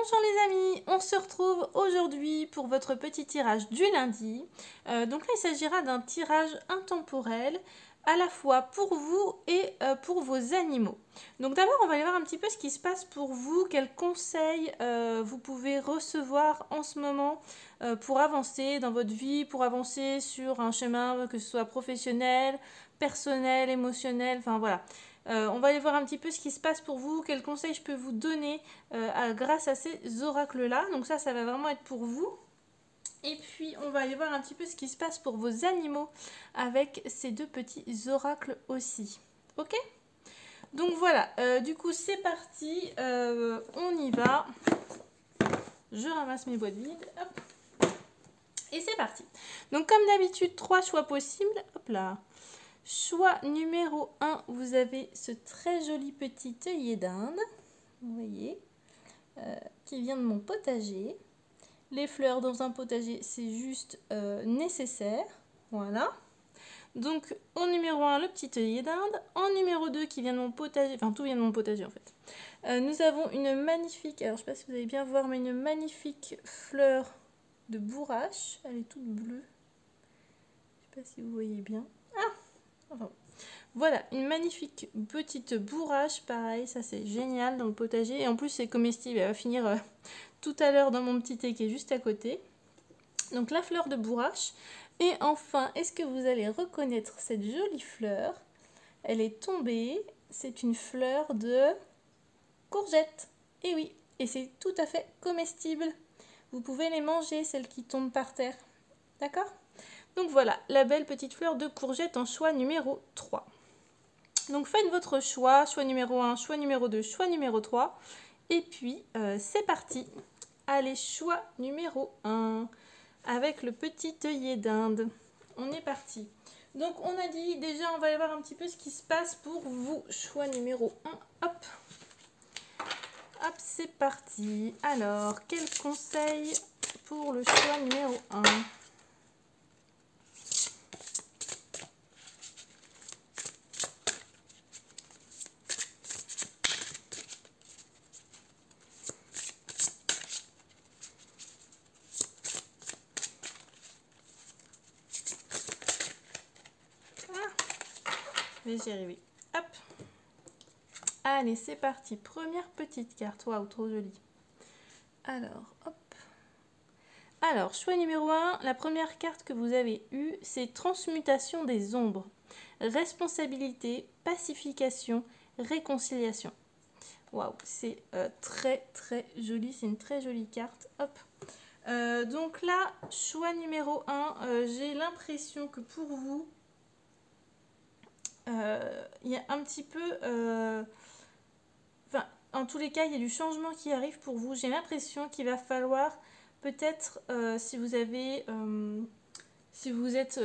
Bonjour les amis, on se retrouve aujourd'hui pour votre petit tirage du lundi. Donc là il s'agira d'un tirage intemporel à la fois pour vous et pour vos animaux. Donc d'abord on va aller voir un petit peu ce qui se passe pour vous, quels conseils vous pouvez recevoir en ce moment pour avancer dans votre vie, pour avancer sur un chemin que ce soit professionnel, personnel, émotionnel, enfin voilà. On va aller voir un petit peu ce qui se passe pour vous, quels conseils je peux vous donner grâce à ces oracles-là. Donc ça va vraiment être pour vous. Et puis, on va aller voir un petit peu ce qui se passe pour vos animaux avec ces deux petits oracles aussi. Ok? Donc voilà, du coup, c'est parti. On y va. Je ramasse mes boîtes vides. Hop. Et c'est parti. Donc comme d'habitude, 3 choix possibles. Hop là. Choix numéro 1, vous avez ce très joli petit œillet d'Inde, vous voyez, qui vient de mon potager. Les fleurs dans un potager, c'est juste nécessaire, voilà. Donc au numéro 1, le petit œillet d'Inde. En numéro 2, qui vient de mon potager, enfin tout vient de mon potager en fait. Nous avons une magnifique, alors je ne sais pas si vous allez bien voir, mais une magnifique fleur de bourrache. Elle est toute bleue. Je ne sais pas si vous voyez bien. Enfin, voilà, une magnifique petite bourrache, pareil, ça c'est génial dans le potager. Et en plus c'est comestible, elle va finir tout à l'heure dans mon petit thé qui est juste à côté. Donc la fleur de bourrache. Et enfin, est-ce que vous allez reconnaître cette jolie fleur? Elle est tombée, c'est une fleur de courgette. Et oui, et c'est tout à fait comestible. Vous pouvez les manger, celles qui tombent par terre. D'accord? Donc voilà, la belle petite fleur de courgette en choix numéro 3. Donc faites votre choix, choix numéro 1, choix numéro 2, choix numéro 3. Et puis c'est parti. Allez, choix numéro 1 avec le petit œillet d'Inde. On est parti. Donc on a dit, déjà on va aller voir un petit peu ce qui se passe pour vous. Choix numéro 1, hop. Hop, c'est parti. Alors, quel conseil pour le choix numéro 1? Mais j'y arrive. Hop. Allez, c'est parti. Première petite carte. Waouh, trop jolie. Alors, hop. Alors, choix numéro 1. La première carte que vous avez eue, c'est transmutation des ombres. Responsabilité, pacification, réconciliation. Waouh, c'est très très joli. C'est une très jolie carte. Hop. Donc là, choix numéro 1. J'ai l'impression que pour vous, il y a un petit peu... Enfin, en tous les cas, il y a du changement qui arrive pour vous. J'ai l'impression qu'il va falloir peut-être, si vous avez... si vous êtes...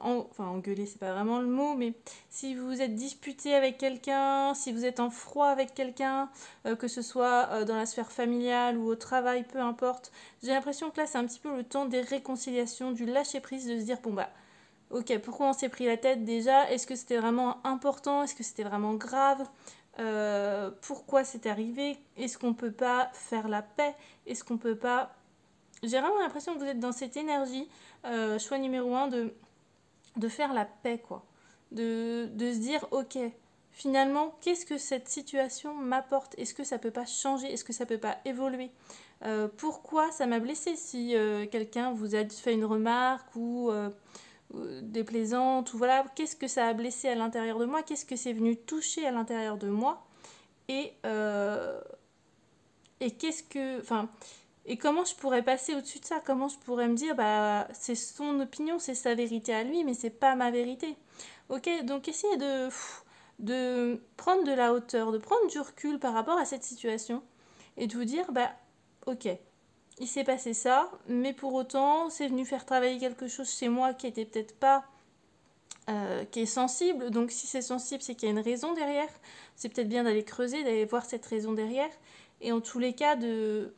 enfin, engueulé, c'est pas vraiment le mot, mais si vous êtes disputé avec quelqu'un, si vous êtes en froid avec quelqu'un, que ce soit dans la sphère familiale ou au travail, peu importe, j'ai l'impression que là, c'est un petit peu le temps des réconciliations, du lâcher-prise, de se dire, bon bah... Ok, pourquoi on s'est pris la tête déjà? Est-ce que c'était vraiment important? Est-ce que c'était vraiment grave? Pourquoi c'est arrivé? Est-ce qu'on peut pas faire la paix? Est-ce qu'on peut pas... J'ai vraiment l'impression que vous êtes dans cette énergie, choix numéro 1, de faire la paix, quoi. De se dire, ok, finalement, qu'est-ce que cette situation m'apporte? Est-ce que ça peut pas changer? Est-ce que ça peut pas évoluer? Pourquoi ça m'a blessé si quelqu'un vous a fait une remarque ou... déplaisante ou voilà, qu'est-ce que ça a blessé à l'intérieur de moi, qu'est-ce que c'est venu toucher à l'intérieur de moi et qu'est-ce que, enfin, et comment je pourrais passer au-dessus de ça, comment je pourrais me dire bah c'est son opinion, c'est sa vérité à lui mais c'est pas ma vérité. Ok, donc essayez de prendre de la hauteur, de prendre du recul par rapport à cette situation et de vous dire bah ok, il s'est passé ça, mais pour autant, c'est venu faire travailler quelque chose chez moi qui était peut-être pas, qui est sensible. Donc si c'est sensible, c'est qu'il y a une raison derrière. C'est peut-être bien d'aller creuser, d'aller voir cette raison derrière. Et en tous les cas, de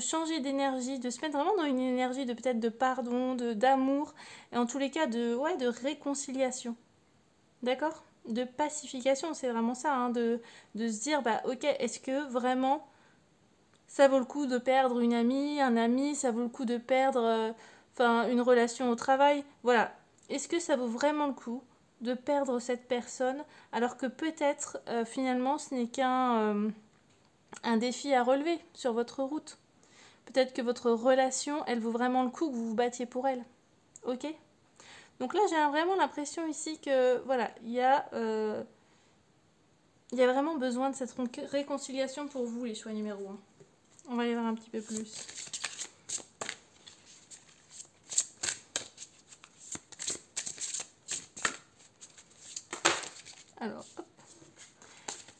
changer d'énergie, de se mettre vraiment dans une énergie de peut-être de pardon, d'amour. Et en tous les cas, de réconciliation. D'accord? De pacification, c'est vraiment ça, hein, de se dire, bah ok, est-ce que vraiment... ça vaut le coup de perdre une amie, un ami, ça vaut le coup de perdre une relation au travail. Voilà. Est-ce que ça vaut vraiment le coup de perdre cette personne alors que peut-être finalement ce n'est qu'un un défi à relever sur votre route? Peut-être que votre relation, elle vaut vraiment le coup que vous vous battiez pour elle. Ok? Donc là, j'ai vraiment l'impression ici que, voilà, il y a vraiment besoin de cette réconciliation pour vous, les choix numéro 1. On va aller voir un petit peu plus. Alors, hop,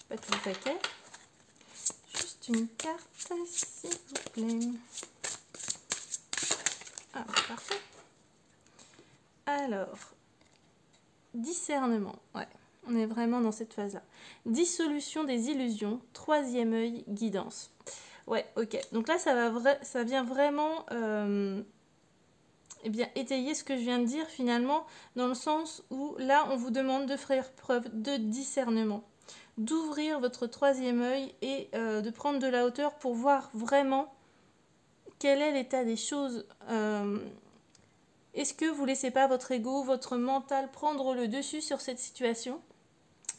pas tout le paquet. Juste une carte, s'il vous plaît. Ah, parfait. Alors, discernement, ouais, on est vraiment dans cette phase-là. Dissolution des illusions, troisième œil, guidance. Ouais, ok. Donc là, ça vient vraiment eh bien, étayer ce que je viens de dire finalement, dans le sens où là, on vous demande de faire preuve de discernement, d'ouvrir votre troisième œil et de prendre de la hauteur pour voir vraiment quel est l'état des choses. Est-ce que vous ne laissez pas votre ego, votre mental prendre le dessus sur cette situation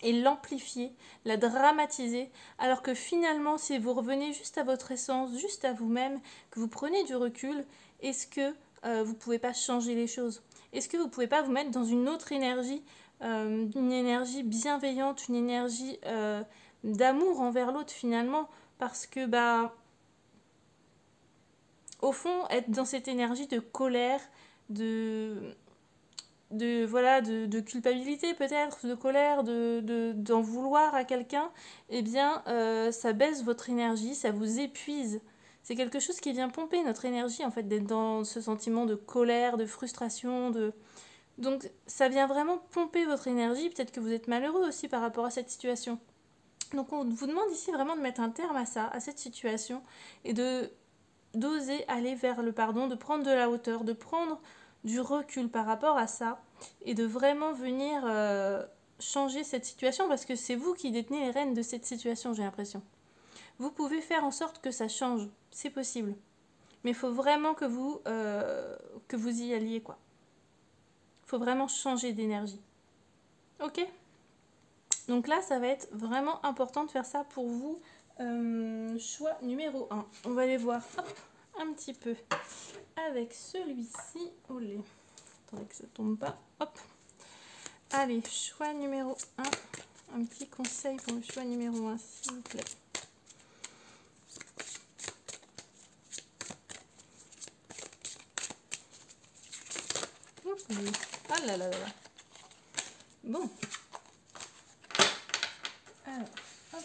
et l'amplifier, la dramatiser, alors que finalement, si vous revenez juste à votre essence, juste à vous-même, que vous prenez du recul, est-ce que vous ne pouvez pas changer les choses? Est-ce que vous ne pouvez pas vous mettre dans une autre énergie, une énergie bienveillante, une énergie d'amour envers l'autre finalement? Parce que, au fond, être dans cette énergie de colère, de culpabilité peut-être, de colère, d'en vouloir à quelqu'un, eh bien ça baisse votre énergie, ça vous épuise. C'est quelque chose qui vient pomper notre énergie en fait, d'être dans ce sentiment de colère, de frustration, donc ça vient vraiment pomper votre énergie. Peut-être que vous êtes malheureux aussi par rapport à cette situation. Donc on vous demande ici vraiment de mettre un terme à ça, à cette situation, et d'oser aller vers le pardon, de prendre de la hauteur, de prendre du recul par rapport à ça et de vraiment venir changer cette situation, parce que c'est vous qui détenez les rênes de cette situation, j'ai l'impression. Vous pouvez faire en sorte que ça change, c'est possible. Mais il faut vraiment que vous y alliez, quoi. Il faut vraiment changer d'énergie. Ok? Donc là, ça va être vraiment important de faire ça pour vous. Choix numéro 1. On va aller voir un petit peu avec celui-ci. Olé. Attendez que ça tombe pas. Hop. Allez, choix numéro 1. Un petit conseil pour le choix numéro 1, s'il vous plaît. Ah là là là là. Bon. Alors, hop.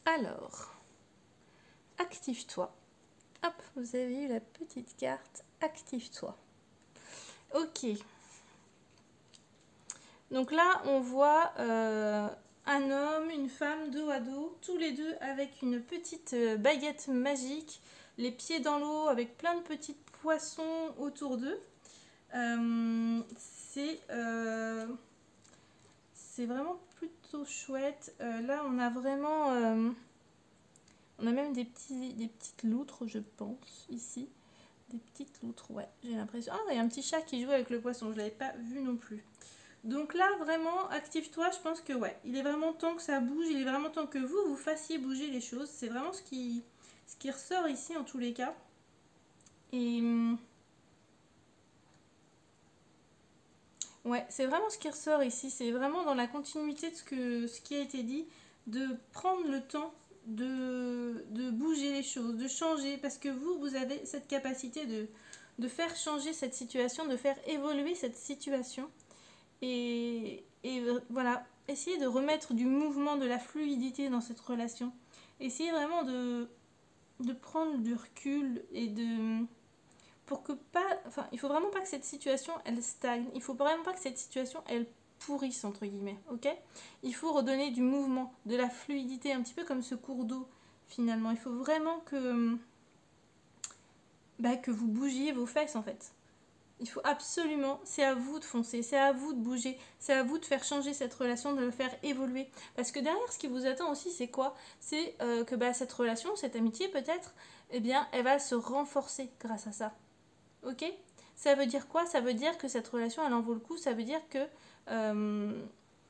Alors, active-toi. Hop, vous avez eu la petite carte active-toi. Ok. Donc là, on voit un homme, une femme dos à dos, tous les deux avec une petite baguette magique, les pieds dans l'eau avec plein de petits poissons autour d'eux. C'est vraiment plutôt chouette. Là, on a vraiment... on a même des petites loutres, je pense, ici. Des petites loutres, ouais, j'ai l'impression. Ah, il y a un petit chat qui joue avec le poisson, je ne l'avais pas vu non plus. Donc là, vraiment, active-toi, je pense que ouais, il est vraiment temps que ça bouge, il est vraiment temps que vous fassiez bouger les choses. C'est vraiment ce qui ressort ici en tous les cas. Et... ouais, c'est vraiment ce qui ressort ici, c'est vraiment dans la continuité de ce qui a été dit, de prendre le temps de bouger les choses, de changer, parce que vous avez cette capacité de faire changer cette situation, de faire évoluer cette situation. Et voilà, essayez de remettre du mouvement, de la fluidité dans cette relation. Essayez vraiment de prendre du recul et pour que pas... Enfin, il faut vraiment pas que cette situation, elle stagne. Il faut vraiment pas que cette situation, elle pourrisse, entre guillemets, ok? Il faut redonner du mouvement, de la fluidité, un petit peu comme ce cours d'eau. finalement. Il faut vraiment que vous bougiez vos fesses en fait. Il faut absolument, c'est à vous de foncer, c'est à vous de bouger, c'est à vous de faire changer cette relation, de le faire évoluer. Parce que derrière, ce qui vous attend aussi, c'est quoi? C'est que cette relation, cette amitié peut-être, eh bien, elle va se renforcer grâce à ça. Ok? Ça veut dire quoi? Ça veut dire que cette relation, elle en vaut le coup. Ça veut dire que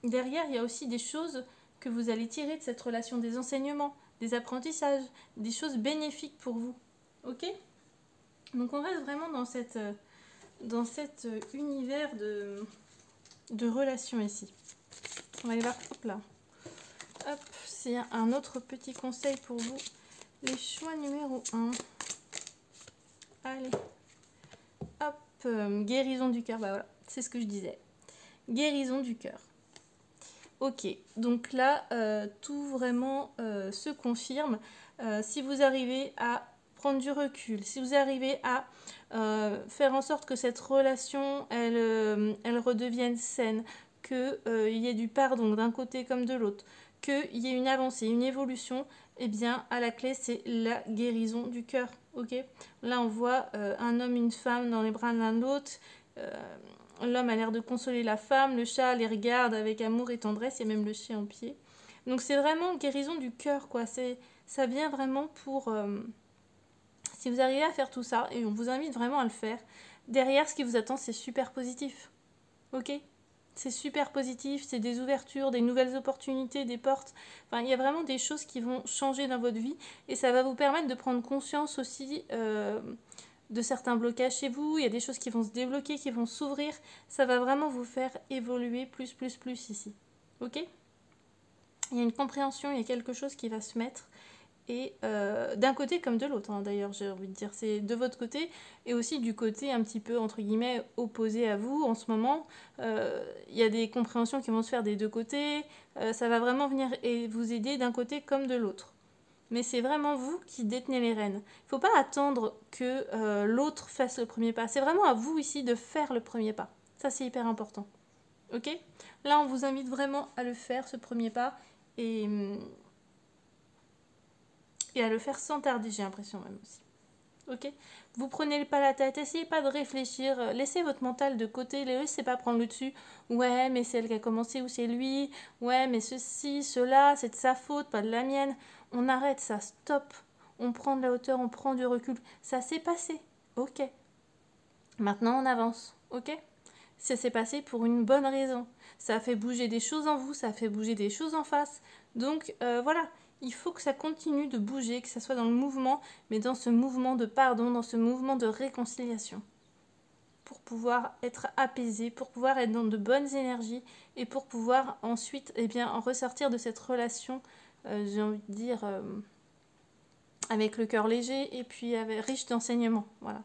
derrière, il y a aussi des choses que vous allez tirer de cette relation, des enseignements, des apprentissages, des choses bénéfiques pour vous. Ok? Donc on reste vraiment dans cet univers de relations ici. On va aller voir, hop là. Hop, c'est un autre petit conseil pour vous. Les choix numéro 1. Allez. Hop, guérison du cœur. Bah voilà, c'est ce que je disais. Guérison du cœur. Ok, donc là, tout vraiment se confirme. Si vous arrivez à prendre du recul, si vous arrivez à faire en sorte que cette relation, elle redevienne saine, qu'il y ait du pardon d'un côté comme de l'autre, qu'il y ait une avancée, une évolution, eh bien, à la clé, c'est la guérison du cœur. Ok, là, on voit un homme, une femme dans les bras l'un de l'autre. L'homme a l'air de consoler la femme, le chat les regarde avec amour et tendresse, il y a même le chien en pied. Donc c'est vraiment guérison du cœur, quoi. Ça vient vraiment pour... si vous arrivez à faire tout ça, et on vous invite vraiment à le faire, derrière, ce qui vous attend, c'est super positif. Ok? C'est super positif, c'est des ouvertures, des nouvelles opportunités, des portes. Enfin, il y a vraiment des choses qui vont changer dans votre vie, et ça va vous permettre de prendre conscience aussi... de certains blocages chez vous, il y a des choses qui vont se débloquer, qui vont s'ouvrir, ça va vraiment vous faire évoluer plus ici. Ok? Il y a une compréhension, il y a quelque chose qui va se mettre, et d'un côté comme de l'autre, hein, d'ailleurs, j'ai envie de dire, c'est de votre côté, et aussi du côté un petit peu, entre guillemets, opposé à vous, en ce moment, il y a des compréhensions qui vont se faire des deux côtés, ça va vraiment venir et vous aider d'un côté comme de l'autre. Mais c'est vraiment vous qui détenez les rênes. Il ne faut pas attendre que l'autre fasse le premier pas. C'est vraiment à vous ici de faire le premier pas. Ça, c'est hyper important. Ok? Là, on vous invite vraiment à le faire, ce premier pas, et à le faire sans tarder, j'ai l'impression même aussi. Ok? Vous prenez pas la tête, essayez pas de réfléchir, laissez votre mental de côté, ne laissez pas prendre le dessus. Ouais, mais c'est elle qui a commencé ou c'est lui. Ouais, mais ceci, cela, c'est de sa faute, pas de la mienne. On arrête ça, stop. On prend de la hauteur, on prend du recul. Ça s'est passé, ok. Maintenant, on avance, ok. Ça s'est passé pour une bonne raison. Ça a fait bouger des choses en vous, ça a fait bouger des choses en face. Donc, voilà. Il faut que ça continue de bouger, que ça soit dans le mouvement, mais dans ce mouvement de pardon, dans ce mouvement de réconciliation. Pour pouvoir être apaisé, pour pouvoir être dans de bonnes énergies et pour pouvoir ensuite en ressortir de cette relation, j'ai envie de dire, avec le cœur léger et puis riche d'enseignements. Voilà.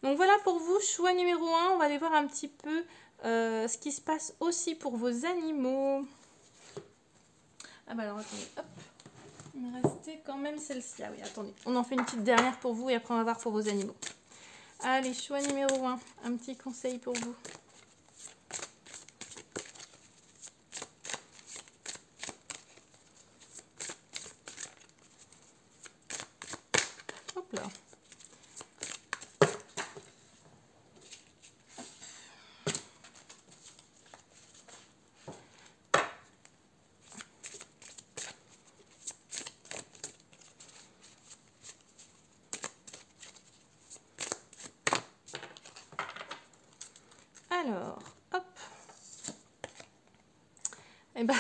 Donc voilà pour vous, choix numéro 1. On va aller voir un petit peu ce qui se passe aussi pour vos animaux. Ah bah alors attendez, hop, il me restait quand même celle-ci. Ah oui, attendez, on en fait une petite dernière pour vous et après on va voir pour vos animaux. Allez, choix numéro 1, un petit conseil pour vous. Hop là. Alors, hop. Et ben,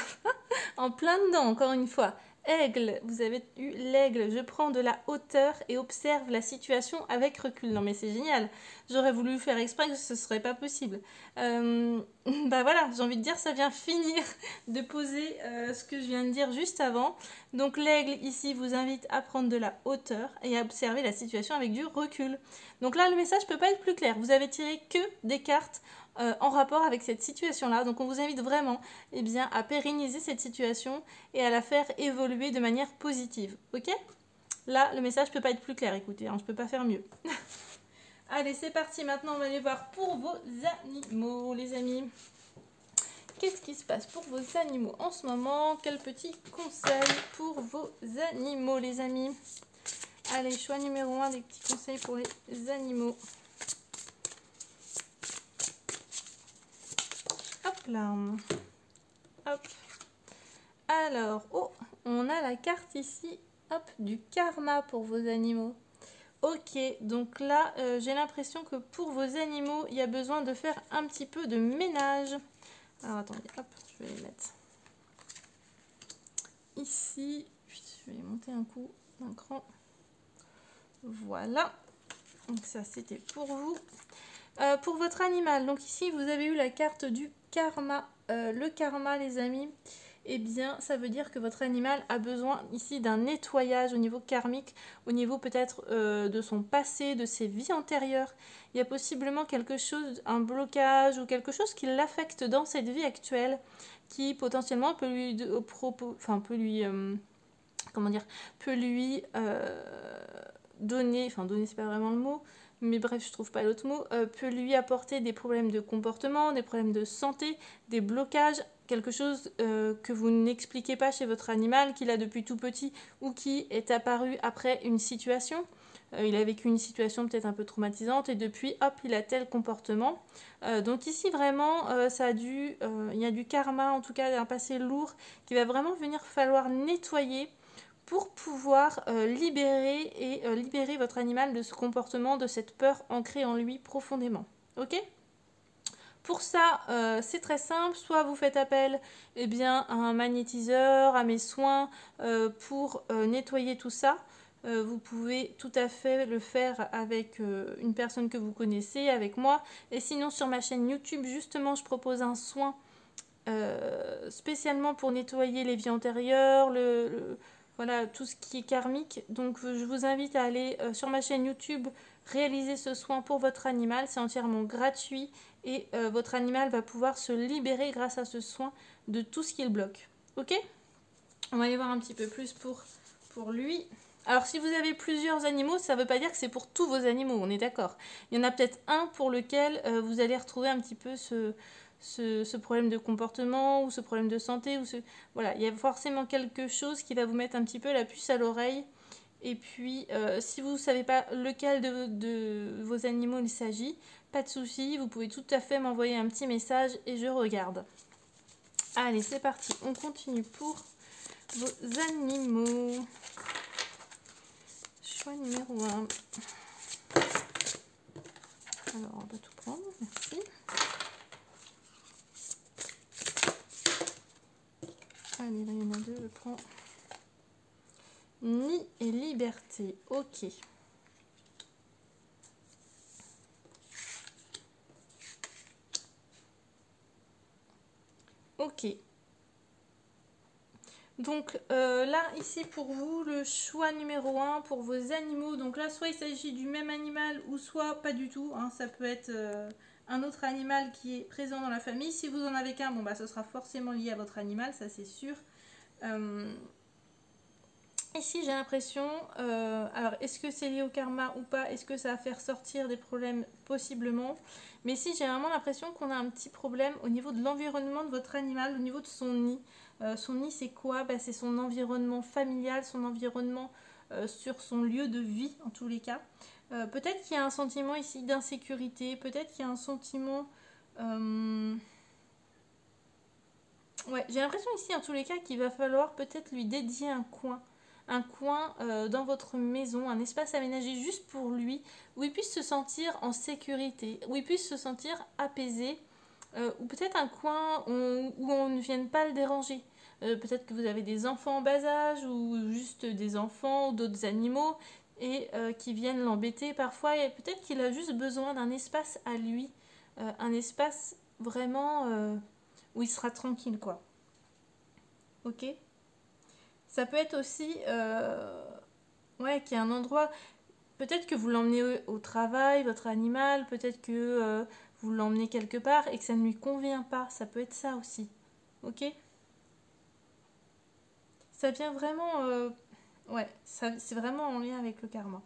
en plein dedans, encore une fois. Aigle, vous avez eu l'aigle. Je prends de la hauteur et observe la situation avec recul. Non mais c'est génial. J'aurais voulu faire exprès que ce serait pas possible. Bah voilà, j'ai envie de dire, ça vient finir de poser ce que je viens de dire juste avant. Donc l'aigle ici vous invite à prendre de la hauteur et à observer la situation avec du recul. Donc là, le message peut pas être plus clair. Vous avez tiré que des cartes en rapport avec cette situation-là. Donc on vous invite vraiment à pérenniser cette situation et à la faire évoluer de manière positive. Ok? Là, le message peut pas être plus clair, écoutez, hein, je peux pas faire mieux. Allez, c'est parti, maintenant on va aller voir pour vos animaux, les amis. qu'est-ce qui se passe pour vos animaux en ce moment? Quel petit conseil pour vos animaux, les amis? Allez, choix numéro 1 des petits conseils pour les animaux. Hop là. Hop. Alors, oh, on a la carte ici, hop, du karma pour vos animaux. Ok, donc là, j'ai l'impression que pour vos animaux, il y a besoin de faire un petit peu de ménage. Alors, attendez, hop, je vais les mettre ici. Je vais monter un coup d'un cran. Voilà. Donc ça, c'était pour vous. Pour votre animal, donc ici, vous avez eu la carte du karma. Le karma, les amis, eh bien, ça veut dire que votre animal a besoin ici d'un nettoyage au niveau karmique, au niveau peut-être de son passé, de ses vies antérieures. Il y a possiblement quelque chose, un blocage ou quelque chose qui l'affecte dans cette vie actuelle, qui potentiellement peut lui, donner, enfin donner c'est pas vraiment le mot, mais bref, je trouve pas l'autre mot, peut lui apporter des problèmes de comportement, des problèmes de santé, des blocages, quelque chose que vous n'expliquez pas chez votre animal, qu'il a depuis tout petit ou qui est apparu après une situation. Il a vécu une situation peut-être un peu traumatisante et depuis, hop, il a tel comportement. Donc ici, vraiment, il y a du karma, en tout cas un passé lourd, qui va vraiment venir falloir nettoyer pour pouvoir libérer votre animal de ce comportement, de cette peur ancrée en lui profondément. Ok ? Pour ça, c'est très simple. Soit vous faites appel à un magnétiseur, à mes soins pour nettoyer tout ça. Vous pouvez tout à fait le faire avec une personne que vous connaissez, avec moi. Et sinon, sur ma chaîne YouTube, justement, je propose un soin spécialement pour nettoyer les vies antérieures, voilà, tout ce qui est karmique. Donc je vous invite à aller sur ma chaîne YouTube réaliser ce soin pour votre animal. C'est entièrement gratuit et votre animal va pouvoir se libérer grâce à ce soin de tout ce qu'il bloque. Ok ? On va aller voir un petit peu plus pour lui. Alors si vous avez plusieurs animaux, ça ne veut pas dire que c'est pour tous vos animaux, on est d'accord. Il y en a peut-être un pour lequel vous allez retrouver un petit peu ce problème de comportement ou ce problème de santé. Voilà, il y a forcément quelque chose qui va vous mettre un petit peu la puce à l'oreille. Et puis, si vous ne savez pas lequel de vos animaux il s'agit, pas de souci, vous pouvez tout à fait m'envoyer un petit message et je regarde. Allez, c'est parti, on continue pour vos animaux. Choix numéro 1. Alors, on va tout prendre, merci. Allez, là, il y en a deux, je prends. Nid et liberté, ok. Ok. Donc là, ici pour vous, le choix numéro 1 pour vos animaux. Donc là, soit il s'agit du même animal ou soit pas du tout. Hein, ça peut être un autre animal qui est présent dans la famille. Si vous en avez qu'un, bon bah ce sera forcément lié à votre animal, ça c'est sûr. Ici j'ai l'impression, alors est-ce que c'est lié au karma ou pas? Est-ce que ça va faire sortir des problèmes? Possiblement. Mais ici j'ai vraiment l'impression qu'on a un petit problème au niveau de l'environnement de votre animal, au niveau de son nid. Son nid c'est quoi? C'est son environnement familial, son environnement sur son lieu de vie en tous les cas. Peut-être qu'il y a un sentiment ici d'insécurité, peut-être qu'il y a un sentiment... Ouais, j'ai l'impression ici en tous les cas qu'il va falloir peut-être lui dédier un coin dans votre maison, un espace aménagé juste pour lui, où il puisse se sentir en sécurité, où il puisse se sentir apaisé, ou peut-être un coin où on ne vienne pas le déranger. Peut-être que vous avez des enfants en bas âge, ou juste des enfants, ou d'autres animaux, et qui viennent l'embêter parfois, et peut-être qu'il a juste besoin d'un espace à lui, un espace vraiment où il sera tranquille, quoi. Ok ? Ça peut être aussi ouais, qu'il y a un endroit, peut-être que vous l'emmenez au travail, votre animal, peut-être que vous l'emmenez quelque part et que ça ne lui convient pas. Ça peut être ça aussi. Ok? Ça vient vraiment... ouais, c'est vraiment en lien avec le karma.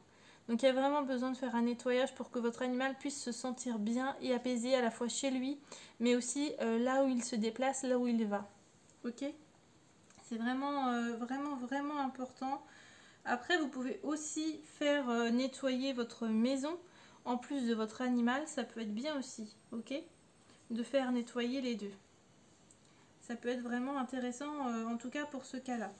Donc il y a vraiment besoin de faire un nettoyage pour que votre animal puisse se sentir bien et apaisé à la fois chez lui, mais aussi là où il se déplace, là où il va. Ok? C'est vraiment, vraiment important. Après, vous pouvez aussi faire nettoyer votre maison en plus de votre animal. Ça peut être bien aussi, ok? De faire nettoyer les deux. Ça peut être vraiment intéressant, en tout cas pour ce cas-là.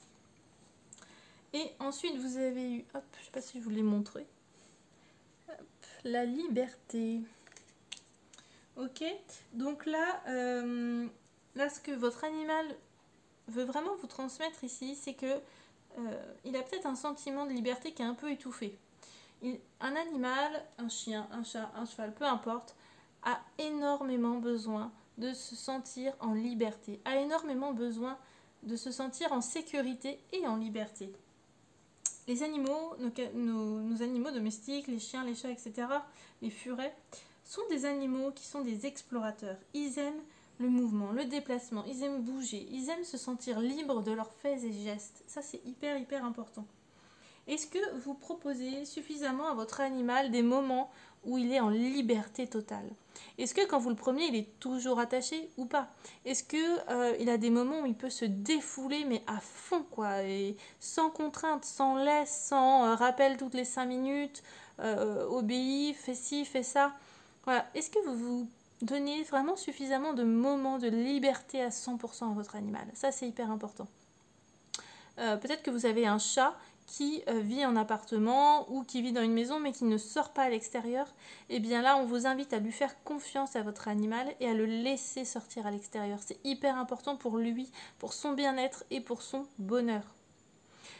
Et ensuite, vous avez eu, hop, je ne sais pas si je vous l'ai montré, hop, la liberté. Ok, donc là, là, ce que votre animal veut vraiment vous transmettre ici, c'est que il a peut-être un sentiment de liberté qui est un peu étouffé. Un animal, un chien, un chat, un cheval, peu importe, a énormément besoin de se sentir en liberté, a énormément besoin de se sentir en sécurité et en liberté. Les animaux, nos animaux domestiques, les chiens, les chats, etc., les furets, sont des animaux qui sont des explorateurs. Ils aiment le mouvement, le déplacement, ils aiment bouger, ils aiment se sentir libres de leurs faits et gestes. Ça, c'est hyper important. Est-ce que vous proposez suffisamment à votre animal des moments où il est en liberté totale? Est-ce que quand vous le promenez, il est toujours attaché ou pas? Est-ce que il a des moments où il peut se défouler mais à fond quoi, et sans contrainte, sans laisse, sans rappel toutes les 5 minutes, obéit, fait ci, fait ça. Voilà. Est-ce que vous vous donnez vraiment suffisamment de moments de liberté à 100% à votre animal? Ça, c'est hyper important. Peut-être que vous avez un chat qui vit en appartement ou qui vit dans une maison mais qui ne sort pas à l'extérieur. Et bien là, on vous invite à lui faire confiance à votre animal et à le laisser sortir à l'extérieur. C'est hyper important pour lui, pour son bien-être et pour son bonheur.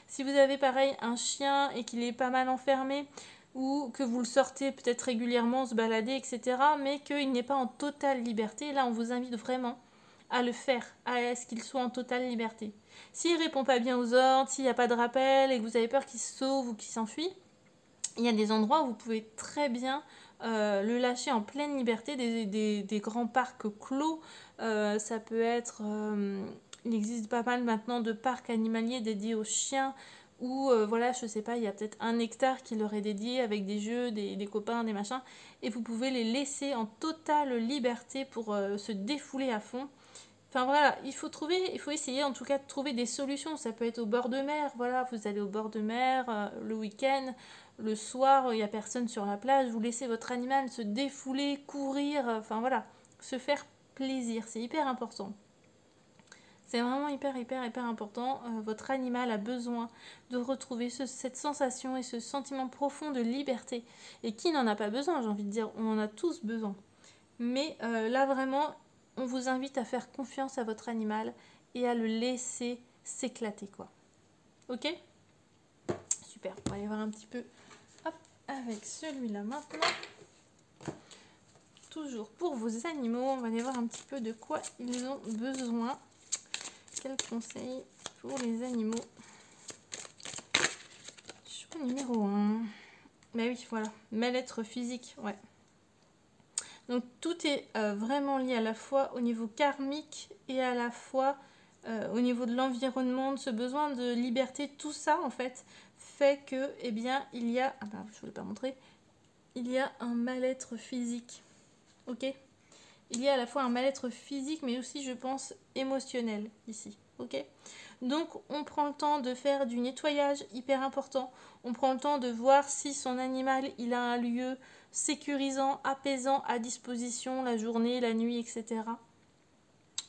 Si vous avez pareil un chien et qu'il est pas mal enfermé, ou que vous le sortez peut-être régulièrement se balader, etc., mais qu'il n'est pas en totale liberté, là on vous invite vraiment à le faire, à ce qu'il soit en totale liberté. S'il ne répond pas bien aux ordres, s'il n'y a pas de rappel et que vous avez peur qu'il se sauve ou qu'il s'enfuit, il y a des endroits où vous pouvez très bien le lâcher en pleine liberté, des grands parcs clos. Ça peut être... il existe pas mal maintenant de parcs animaliers dédiés aux chiens où, voilà, je sais pas, il y a peut-être 1 hectare qui leur est dédié avec des jeux, des copains, des machins. Et vous pouvez les laisser en totale liberté pour se défouler à fond. Enfin voilà, il faut essayer en tout cas de trouver des solutions. Ça peut être au bord de mer, voilà, vous allez au bord de mer le week-end, le soir, il n'y a personne sur la plage, vous laissez votre animal se défouler, courir, enfin voilà, se faire plaisir, c'est hyper important. C'est vraiment hyper important. Votre animal a besoin de retrouver cette sensation et ce sentiment profond de liberté. Et qui n'en a pas besoin, j'ai envie de dire, on en a tous besoin. Mais là vraiment, on vous invite à faire confiance à votre animal et à le laisser s'éclater, quoi. Ok? Super, on va aller voir un petit peu hop, avec celui-là maintenant. Toujours pour vos animaux, on va aller voir un petit peu de quoi ils ont besoin. Quels conseils pour les animaux? Choix numéro 1. Bah oui, voilà, mal-être physique, ouais. Donc tout est vraiment lié à la fois au niveau karmique et à la fois au niveau de l'environnement, de ce besoin de liberté. Tout ça en fait fait que, eh bien, il y a... Ah ben, je ne voulais pas montrer. Il y a un mal-être physique. Ok? Il y a à la fois un mal-être physique mais aussi, je pense, émotionnel ici. Ok? Donc on prend le temps de faire du nettoyage hyper important. On prend le temps de voir si son animal il a un lieu sécurisant, apaisant à disposition la journée, la nuit, etc.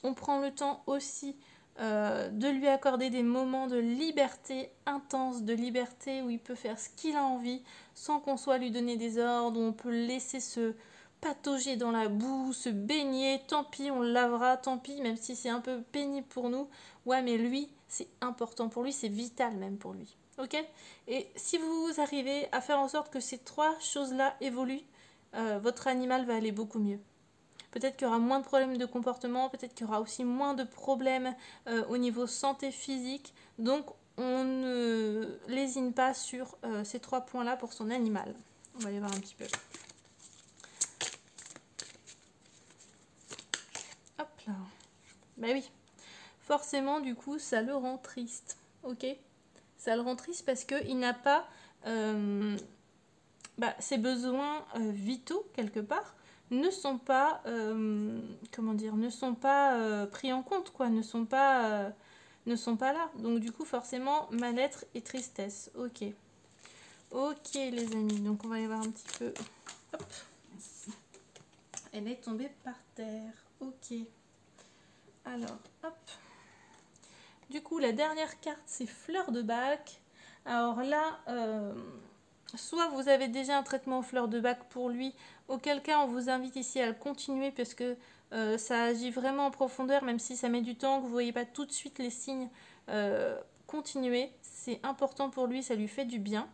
On prend le temps aussi de lui accorder des moments de liberté intense, de liberté où il peut faire ce qu'il a envie sans qu'on soit lui donner des ordres, où on peut le laisser se patauger dans la boue, se baigner, tant pis on le lavera, tant pis même si c'est un peu pénible pour nous, ouais mais lui c'est important pour lui, c'est vital même pour lui. Ok? Et si vous arrivez à faire en sorte que ces 3 choses-là évoluent, votre animal va aller beaucoup mieux. Peut-être qu'il y aura moins de problèmes de comportement, peut-être qu'il y aura aussi moins de problèmes au niveau santé physique. Donc on ne lésine pas sur ces 3 points-là pour son animal. On va aller voir un petit peu. Hop là. Bah oui. Forcément, du coup, ça le rend triste. Ok? Ça le rend triste parce qu'il n'a pas ses besoins vitaux, quelque part, ne sont pas, comment dire, ne sont pas pris en compte, quoi, ne sont pas là. Donc du coup, forcément, mal-être et tristesse. Ok. Ok, les amis. Donc on va y voir un petit peu. Hop. Elle est tombée par terre. Ok. Alors, hop. Du coup, la dernière carte, c'est Fleur de Bac. Alors là, soit vous avez déjà un traitement Fleur de Bac pour lui, auquel cas on vous invite ici à le continuer parce que ça agit vraiment en profondeur, même si ça met du temps, que vous ne voyez pas tout de suite les signes. Continuez, c'est important pour lui, ça lui fait du bien.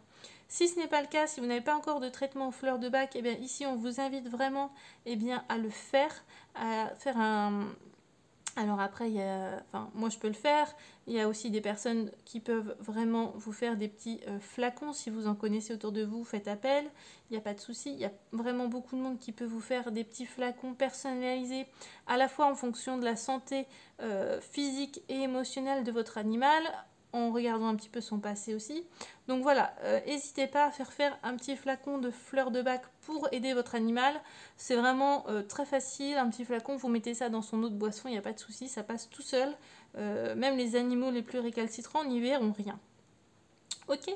Si ce n'est pas le cas, si vous n'avez pas encore de traitement Fleur de Bac, eh bien ici on vous invite vraiment à le faire, à faire un... Alors après, moi je peux le faire. Il y a aussi des personnes qui peuvent vraiment vous faire des petits flacons. Si vous en connaissez autour de vous, faites appel. Il n'y a pas de souci. Il y a vraiment beaucoup de monde qui peut vous faire des petits flacons personnalisés, à la fois en fonction de la santé physique et émotionnelle de votre animal, en regardant un petit peu son passé aussi. Donc voilà, n'hésitez pas à faire un petit flacon de Fleur de Bac pour aider votre animal. C'est vraiment très facile, un petit flacon, vous mettez ça dans son eau de boisson, il n'y a pas de souci, ça passe tout seul. Même les animaux les plus récalcitrants n'y verront rien. Ok,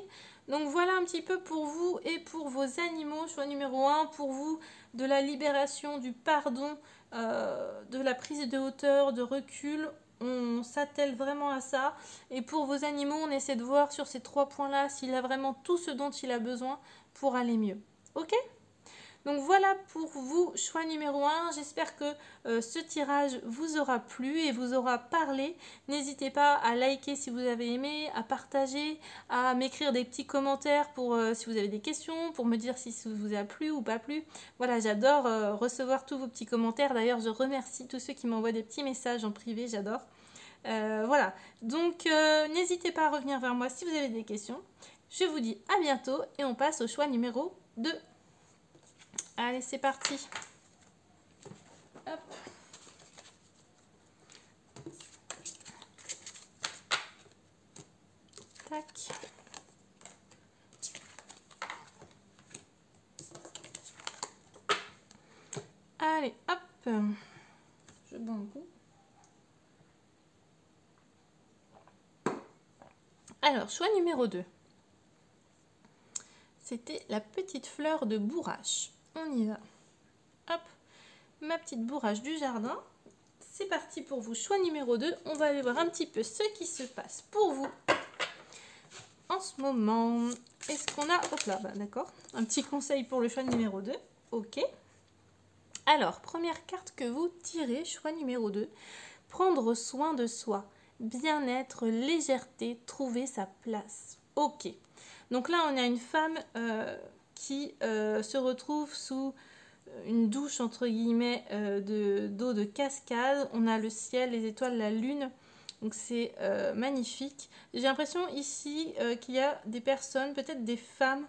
donc voilà un petit peu pour vous et pour vos animaux. Choix numéro 1, pour vous, de la libération, du pardon, de la prise de hauteur, de recul. On s'attelle vraiment à ça. Et pour vos animaux, on essaie de voir sur ces 3 points-là s'il a vraiment tout ce dont il a besoin pour aller mieux. Ok ? Donc voilà pour vous, choix numéro 1. J'espère que ce tirage vous aura plu et vous aura parlé. N'hésitez pas à liker si vous avez aimé, à partager, à m'écrire des petits commentaires pour si vous avez des questions, pour me dire si ça vous a plu ou pas plu. Voilà, j'adore recevoir tous vos petits commentaires. D'ailleurs, je remercie tous ceux qui m'envoient des petits messages en privé, j'adore. Voilà, donc n'hésitez pas à revenir vers moi si vous avez des questions. Je vous dis à bientôt et on passe au choix numéro 2. Allez, c'est parti. Hop. Tac. Allez, hop. Je bois un coup. Alors, choix numéro 2. C'était la petite fleur de bourrache. On y va. Hop, ma petite bourrache du jardin. C'est parti pour vous. Choix numéro 2. On va aller voir un petit peu ce qui se passe pour vous en ce moment. Est-ce qu'on a... Hop là, d'accord. Un petit conseil pour le choix numéro 2. Ok. Alors, première carte que vous tirez, choix numéro 2. Prendre soin de soi. Bien-être, légèreté, trouver sa place. Ok. Donc là, on a une femme qui se retrouve sous une douche, entre guillemets, d'eau de cascade. On a le ciel, les étoiles, la lune. Donc c'est magnifique. J'ai l'impression ici qu'il y a des personnes, peut-être des femmes,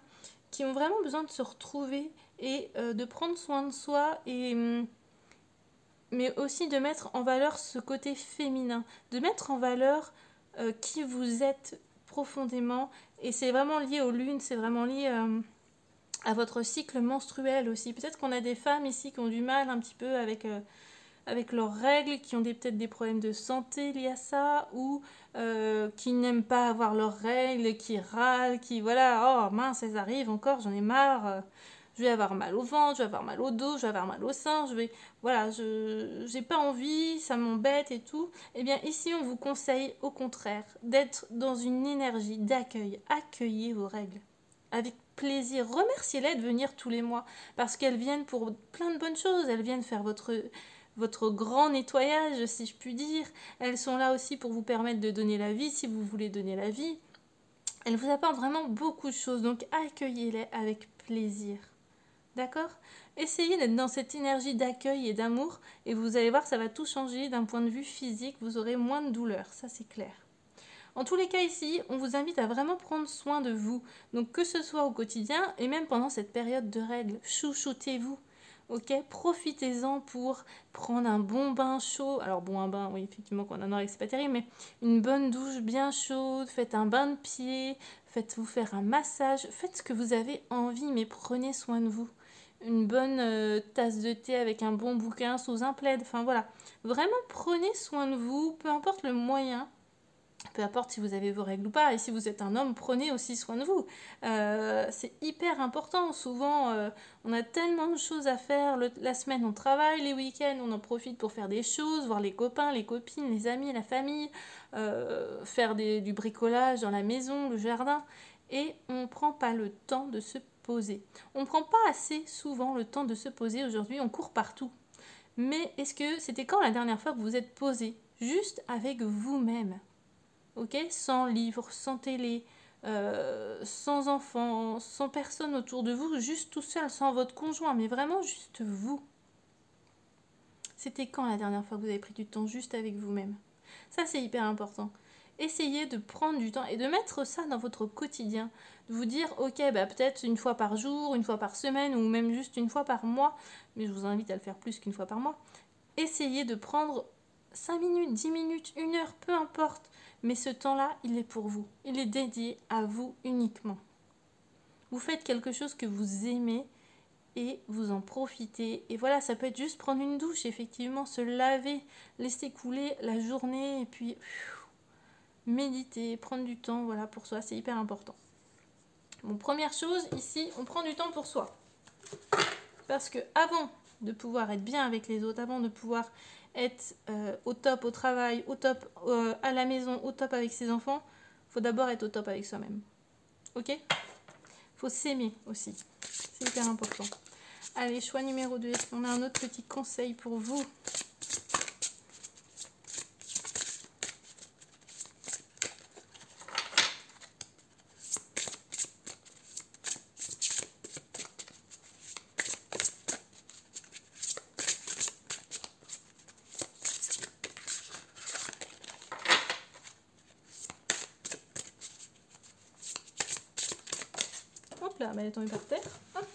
qui ont vraiment besoin de se retrouver et de prendre soin de soi, mais aussi de mettre en valeur ce côté féminin, de mettre en valeur qui vous êtes profondément. Et c'est vraiment lié aux lunes, c'est vraiment lié à votre cycle menstruel aussi. Peut-être qu'on a des femmes ici qui ont du mal un petit peu avec leurs règles, qui ont peut-être des problèmes de santé liés à ça, ou qui n'aiment pas avoir leurs règles, qui râlent, qui voilà, oh mince, elles arrivent encore, j'en ai marre, je vais avoir mal au ventre, je vais avoir mal au dos, je vais avoir mal au sein, voilà, j'ai pas envie, ça m'embête et tout. Eh bien ici on vous conseille au contraire d'être dans une énergie d'accueil. Accueillez vos règles avec plaisir, remerciez-les de venir tous les mois parce qu'elles viennent pour plein de bonnes choses, elles viennent faire votre grand nettoyage, si je puis dire. Elles sont là aussi pour vous permettre de donner la vie, si vous voulez donner la vie. Elles vous apportent vraiment beaucoup de choses, donc accueillez-les avec plaisir. D'accord ? Essayez d'être dans cette énergie d'accueil et d'amour, et vous allez voir, ça va tout changer d'un point de vue physique, vous aurez moins de douleur, ça c'est clair. En tous les cas ici, on vous invite à vraiment prendre soin de vous, donc que ce soit au quotidien, et même pendant cette période de règles, chouchoutez-vous. Ok, profitez-en pour prendre un bon bain chaud. Alors bon, un bain, oui, effectivement, quand on en a, c'est pas terrible, mais une bonne douche bien chaude. Faites un bain de pied, faites-vous faire un massage, faites ce que vous avez envie, mais prenez soin de vous. Une bonne tasse de thé avec un bon bouquin sous un plaid, enfin voilà. Vraiment prenez soin de vous, peu importe le moyen. Peu importe si vous avez vos règles ou pas, et si vous êtes un homme, prenez aussi soin de vous. C'est hyper important. Souvent, on a tellement de choses à faire. La semaine, on travaille. Les week-ends, on en profite pour faire des choses, voir les copains, les copines, les amis, la famille, faire du bricolage dans la maison, le jardin. Et on ne prend pas le temps de se poser. On ne prend pas assez souvent le temps de se poser. Aujourd'hui, on court partout. Mais est-ce que c'était quand la dernière fois que vous vous êtes posé juste avec vous-même? Ok, sans livre, sans télé, sans enfants, sans personne autour de vous, juste tout seul, sans votre conjoint, mais vraiment juste vous. C'était quand la dernière fois que vous avez pris du temps juste avec vous-même? Ça, c'est hyper important. Essayez de prendre du temps et de mettre ça dans votre quotidien. De vous dire, ok, bah, peut-être une fois par jour, une fois par semaine, ou même juste une fois par mois, mais je vous invite à le faire plus qu'une fois par mois. Essayez de prendre 5 minutes, 10 minutes, 1 heure, peu importe. Mais ce temps-là, il est pour vous. Il est dédié à vous uniquement. Vous faites quelque chose que vous aimez et vous en profitez. Et voilà, ça peut être juste prendre une douche, effectivement, se laver, laisser couler la journée et puis méditer, prendre du temps, voilà, pour soi, c'est hyper important. Bon, première chose, ici, on prend du temps pour soi. Parce que avant de pouvoir être bien avec les autres, avant de pouvoir être au top au travail, au top à la maison, au top avec ses enfants, il faut d'abord être au top avec soi-même. Ok? Faut s'aimer aussi. C'est hyper important. Allez, choix numéro 2. On a un autre petit conseil pour vous. Hop là, elle est tombée par terre. Hop.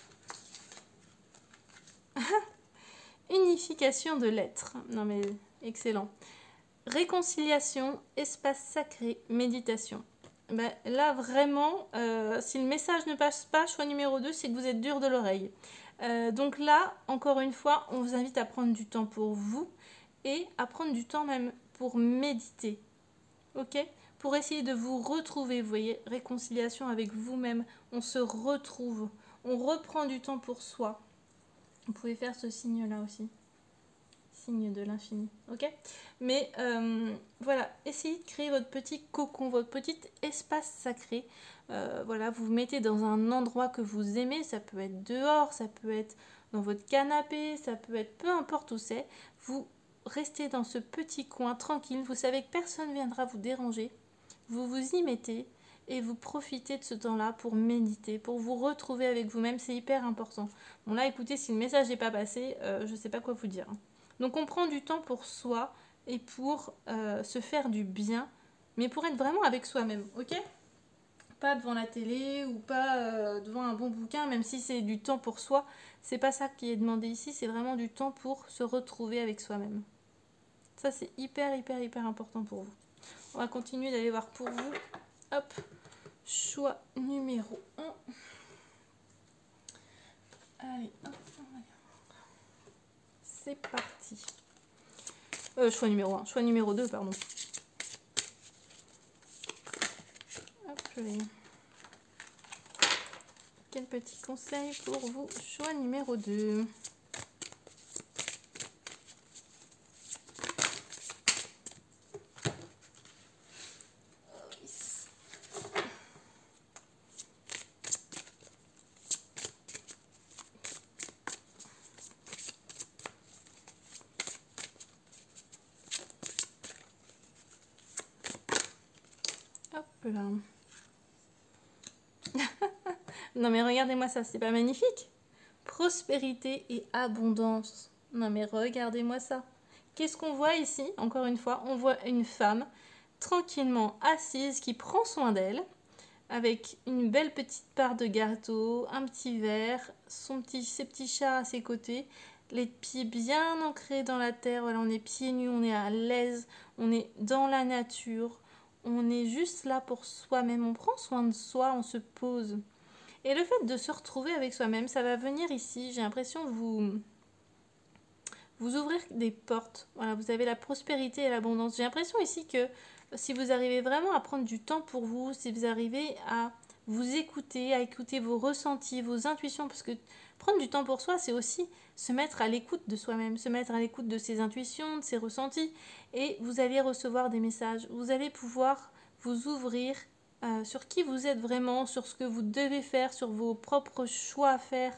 Unification de l'être. Non mais, excellent. Réconciliation, espace sacré, méditation. Ben, là, vraiment, si le message ne passe pas, choix numéro 2, c'est que vous êtes dur de l'oreille. Donc là, encore une fois, on vous invite à prendre du temps pour vous et à prendre du temps même pour méditer. Ok? Pour essayer de vous retrouver, vous voyez, réconciliation avec vous-même. On se retrouve, on reprend du temps pour soi. Vous pouvez faire ce signe-là aussi. Signe de l'infini, ok? Mais voilà, essayez de créer votre petit cocon, votre petit espace sacré. Voilà, vous vous mettez dans un endroit que vous aimez, ça peut être dehors, ça peut être dans votre canapé, ça peut être peu importe où c'est. Vous restez dans ce petit coin tranquille, vous savez que personne ne viendra vous déranger. Vous vous y mettez et vous profitez de ce temps-là pour méditer, pour vous retrouver avec vous-même, c'est hyper important. Bon là, écoutez, si le message n'est pas passé, je ne sais pas quoi vous dire. Donc on prend du temps pour soi et pour se faire du bien, mais pour être vraiment avec soi-même, ok? Pas devant la télé ou pas devant un bon bouquin, même si c'est du temps pour soi. C'est pas ça qui est demandé ici, c'est vraiment du temps pour se retrouver avec soi-même. Ça, c'est hyper, hyper, hyper important pour vous. On va continuer d'aller voir pour vous. Hop, choix numéro 1. Allez, hop, c'est parti. Choix numéro 1, choix numéro 2, pardon. Hop, quel petit conseil pour vous? Choix numéro 2. Hop là. Non mais regardez-moi ça, c'est pas magnifique? Prospérité et abondance. Non mais regardez-moi ça. Qu'est-ce qu'on voit ici? Encore une fois, on voit une femme tranquillement assise qui prend soin d'elle avec une belle petite part de gâteau, un petit verre, ses petits chats à ses côtés, les pieds bien ancrés dans la terre. Voilà, on est pieds nus, on est à l'aise, on est dans la nature. on est juste là pour soi-même, on prend soin de soi, on se pose. Et le fait de se retrouver avec soi-même, ça va venir ici, j'ai l'impression vous ouvrir des portes. Voilà, vous avez la prospérité et l'abondance. J'ai l'impression ici que si vous arrivez vraiment à prendre du temps pour vous, si vous arrivez à vous écouter, à écouter vos ressentis, vos intuitions, parce que prendre du temps pour soi, c'est aussi se mettre à l'écoute de soi-même, se mettre à l'écoute de ses intuitions, de ses ressentis, et vous allez recevoir des messages. Vous allez pouvoir vous ouvrir sur qui vous êtes vraiment, sur ce que vous devez faire, sur vos propres choix à faire.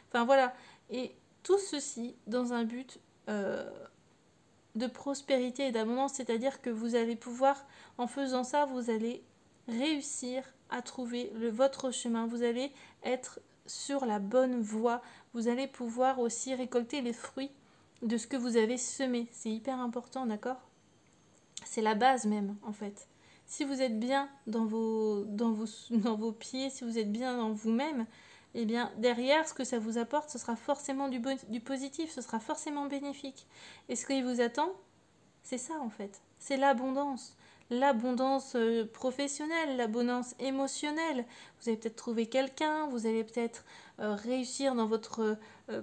Enfin voilà, et tout ceci dans un but de prospérité et d'abondance, c'est-à-dire que vous allez pouvoir, en faisant ça, vous allez réussir à trouver votre chemin, vous allez être sur la bonne voie, vous allez pouvoir aussi récolter les fruits de ce que vous avez semé. C'est hyper important, d'accord? C'est la base même, en fait. Si vous êtes bien dans vos pieds, si vous êtes bien dans vous-même, eh bien, derrière, ce que ça vous apporte, ce sera forcément du positif, ce sera forcément bénéfique. Et ce qui vous attend, c'est ça, en fait. C'est l'abondance. L'abondance professionnelle, l'abondance émotionnelle. Vous allez peut-être trouver quelqu'un, vous allez peut-être réussir dans votre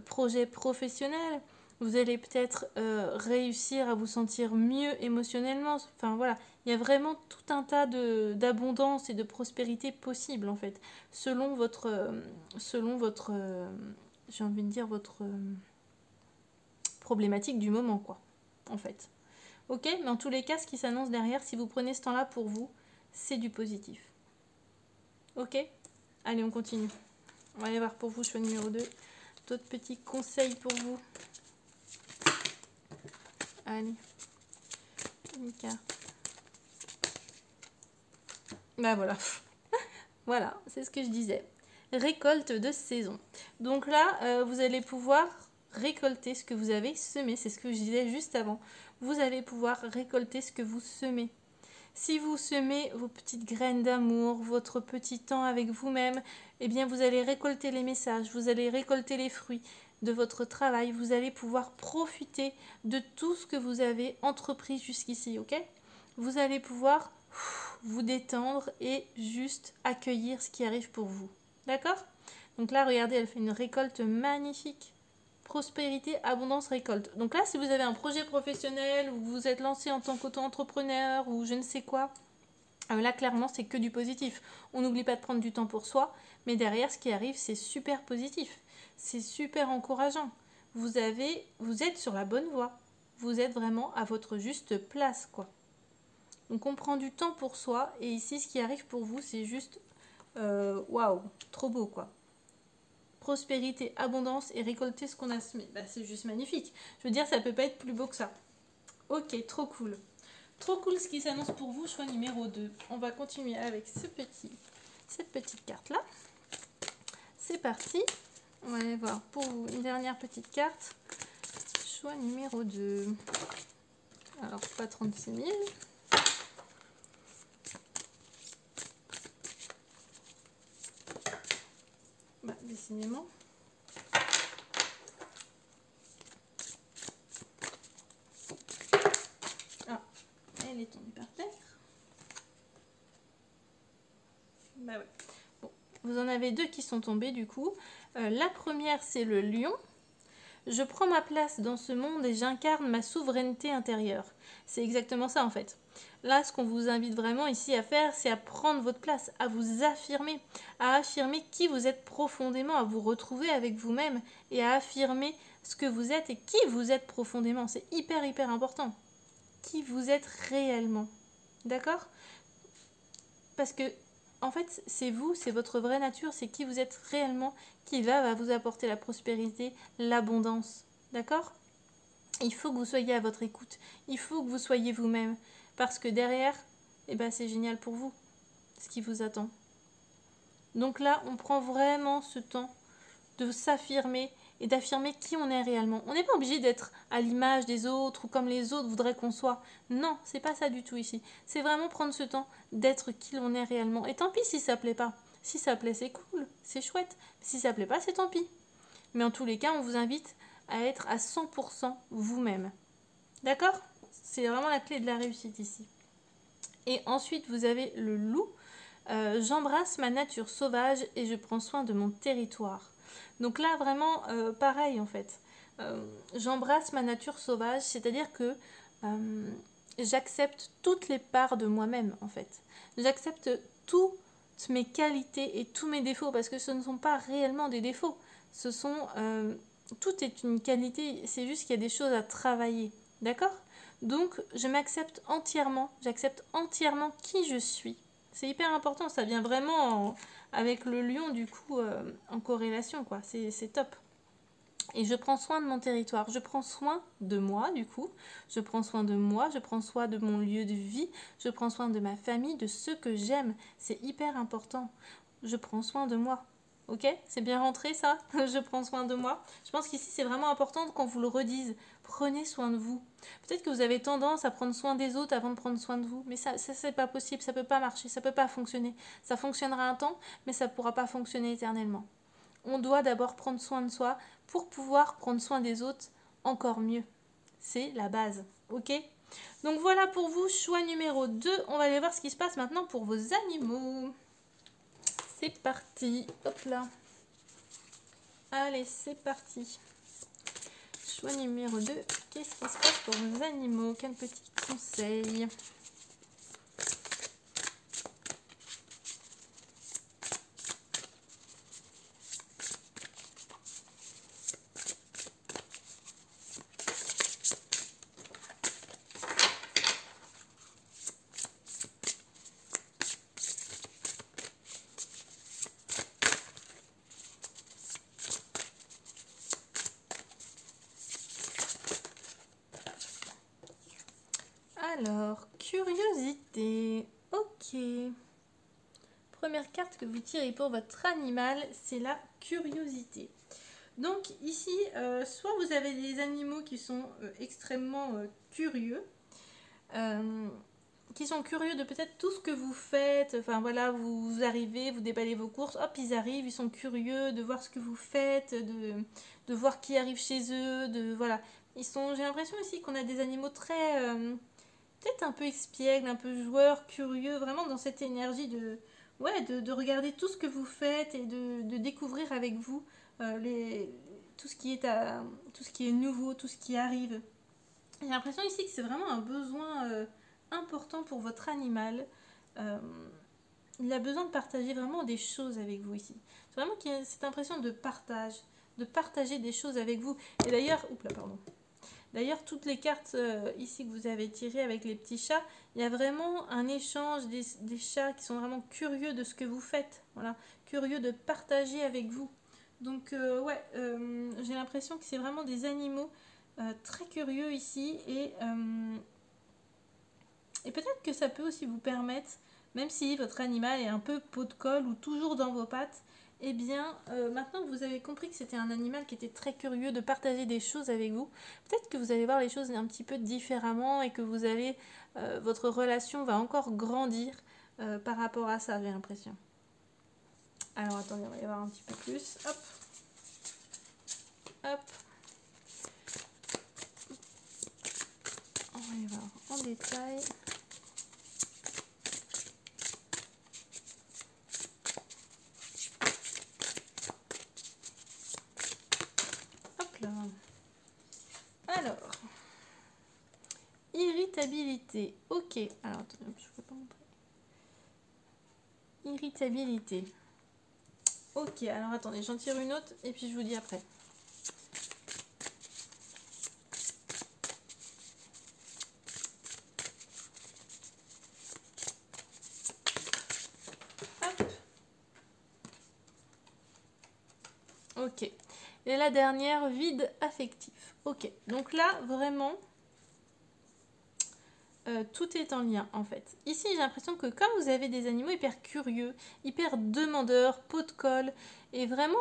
projet professionnel. Vous allez peut-être réussir à vous sentir mieux émotionnellement. Enfin voilà, il y a vraiment tout un tas d'abondance et de prospérité possible en fait, selon votre, j'ai envie de dire votre problématique du moment quoi, en fait. Ok, mais en tous les cas, ce qui s'annonce derrière, si vous prenez ce temps-là pour vous, c'est du positif. Ok, allez, on continue. On va aller voir pour vous, choix numéro 2. D'autres petits conseils pour vous. Allez, une carte. Bah voilà. Voilà, c'est ce que je disais. Récolte de saison. Donc là, vous allez pouvoir récolter ce que vous avez semé. C'est ce que je disais juste avant. Vous allez pouvoir récolter ce que vous semez. Si vous semez vos petites graines d'amour, votre petit temps avec vous-même, eh bien vous allez récolter les messages, vous allez récolter les fruits de votre travail, vous allez pouvoir profiter de tout ce que vous avez entrepris jusqu'ici, ok? Vous allez pouvoir vous détendre et juste accueillir ce qui arrive pour vous, d'accord? Donc là, regardez, elle fait une récolte magnifique. Prospérité, abondance, récolte. Donc là, si vous avez un projet professionnel ou vous vous êtes lancé en tant qu'auto-entrepreneur ou je ne sais quoi, là, clairement, c'est que du positif. On n'oublie pas de prendre du temps pour soi, mais derrière, ce qui arrive, c'est super positif. C'est super encourageant. Vous êtes sur la bonne voie. Vous êtes vraiment à votre juste place, quoi. Donc, on prend du temps pour soi. Et ici, ce qui arrive pour vous, c'est juste... waouh, trop beau, quoi. Prospérité, abondance et récolter ce qu'on a semé. Bah, c'est juste magnifique. Je veux dire, ça peut pas être plus beau que ça. Ok, trop cool. Trop cool ce qui s'annonce pour vous, choix numéro 2. On va continuer avec cette petite carte-là. C'est parti. On va aller voir pour vous une dernière petite carte. Choix numéro 2. Alors, pas 36 000. Bah, décidément. Ah, elle est tombée par terre. Bah ouais. Bon, vous en avez deux qui sont tombés du coup. La première, c'est le lion. Je prends ma place dans ce monde et j'incarne ma souveraineté intérieure. C'est exactement ça en fait. Là, ce qu'on vous invite vraiment ici à faire, c'est à prendre votre place, à vous affirmer, à affirmer qui vous êtes profondément, à vous retrouver avec vous-même et à affirmer ce que vous êtes et qui vous êtes profondément. C'est hyper, hyper important. Qui vous êtes réellement. D'accord ? Parce que, en fait, c'est vous, c'est votre vraie nature, c'est qui vous êtes réellement qui va vous apporter la prospérité, l'abondance. D'accord ? Il faut que vous soyez à votre écoute. Il faut que vous soyez vous-même. Parce que derrière, eh ben, c'est génial pour vous, ce qui vous attend. Donc là, on prend vraiment ce temps de s'affirmer et d'affirmer qui on est réellement. On n'est pas obligé d'être à l'image des autres ou comme les autres voudraient qu'on soit. Non, c'est pas ça du tout ici. C'est vraiment prendre ce temps d'être qui on est réellement. Et tant pis si ça plaît pas. Si ça plaît, c'est cool, c'est chouette. Si ça plaît pas, c'est tant pis. Mais en tous les cas, on vous invite à être à 100% vous-même. D'accord ? C'est vraiment la clé de la réussite ici. Et ensuite, vous avez le loup. J'embrasse ma nature sauvage et je prends soin de mon territoire. Donc là, vraiment, pareil en fait. J'embrasse ma nature sauvage, c'est-à-dire que j'accepte toutes les parts de moi-même en fait. J'accepte toutes mes qualités et tous mes défauts parce que ce ne sont pas réellement des défauts. Ce sont, tout est une qualité, c'est juste qu'il y a des choses à travailler. D'accord? Donc, je m'accepte entièrement, j'accepte entièrement qui je suis. C'est hyper important, ça vient vraiment avec le lion du coup en corrélation quoi, c'est top. Et je prends soin de mon territoire, je prends soin de moi du coup, je prends soin de moi, je prends soin de mon lieu de vie, je prends soin de ma famille, de ceux que j'aime, c'est hyper important. Je prends soin de moi. Ok? C'est bien rentré ça? Je prends soin de moi. Je pense qu'ici c'est vraiment important qu'on vous le redise. Prenez soin de vous. Peut-être que vous avez tendance à prendre soin des autres avant de prendre soin de vous. Mais ça c'est pas possible, ça peut pas marcher, ça peut pas fonctionner. Ça fonctionnera un temps, mais ça pourra pas fonctionner éternellement. On doit d'abord prendre soin de soi pour pouvoir prendre soin des autres encore mieux. C'est la base. Ok? Donc voilà pour vous, choix numéro 2. On va aller voir ce qui se passe maintenant pour vos animaux. C'est parti. Hop là. Allez, c'est parti. Choix numéro 2. Qu'est-ce qui se passe pour vos animaux? Quel petit conseil? Alors, curiosité. Ok. Première carte que vous tirez pour votre animal, c'est la curiosité. Donc ici, soit vous avez des animaux qui sont extrêmement curieux, qui sont curieux de peut-être tout ce que vous faites. Enfin voilà, vous arrivez, vous déballez vos courses, hop, ils arrivent, ils sont curieux de voir ce que vous faites, de voir qui arrive chez eux, de voilà. J'ai l'impression ici qu'on a des animaux très peut-être un peu espiègles, un peu joueurs, curieux, vraiment dans cette énergie de regarder tout ce que vous faites et de découvrir avec vous tout ce qui est nouveau, tout ce qui arrive. J'ai l'impression ici que c'est vraiment un besoin important pour votre animal. Euh, il a besoin de partager vraiment des choses avec vous ici. C'est vraiment qu'il y a cette impression de partager des choses avec vous. Et d'ailleurs, D'ailleurs, toutes les cartes ici que vous avez tirées avec les petits chats, il y a vraiment un échange des chats qui sont vraiment curieux de ce que vous faites. Voilà, curieux de partager avec vous. Donc, j'ai l'impression que c'est vraiment des animaux très curieux ici. Et peut-être que ça peut aussi vous permettre, même si votre animal est un peu pot de colle ou toujours dans vos pattes, eh bien, maintenant que vous avez compris que c'était un animal qui était très curieux de partager des choses avec vous, peut-être que vous allez voir les choses un petit peu différemment et que votre relation va encore grandir par rapport à ça, j'ai l'impression. Alors, attendez, on va y voir un petit peu plus. Hop. Hop. On va y voir en détail. Alors, irritabilité. Ok, alors attendez, je ne peux pas montrer. Irritabilité. Ok, alors attendez, j'en tire une autre et puis je vous dis après. Hop. Ok. Et la dernière, vide affectif. Ok, donc là, vraiment, tout est en lien, en fait. Ici, j'ai l'impression que comme vous avez des animaux hyper curieux, hyper demandeurs, pot de colle, et vraiment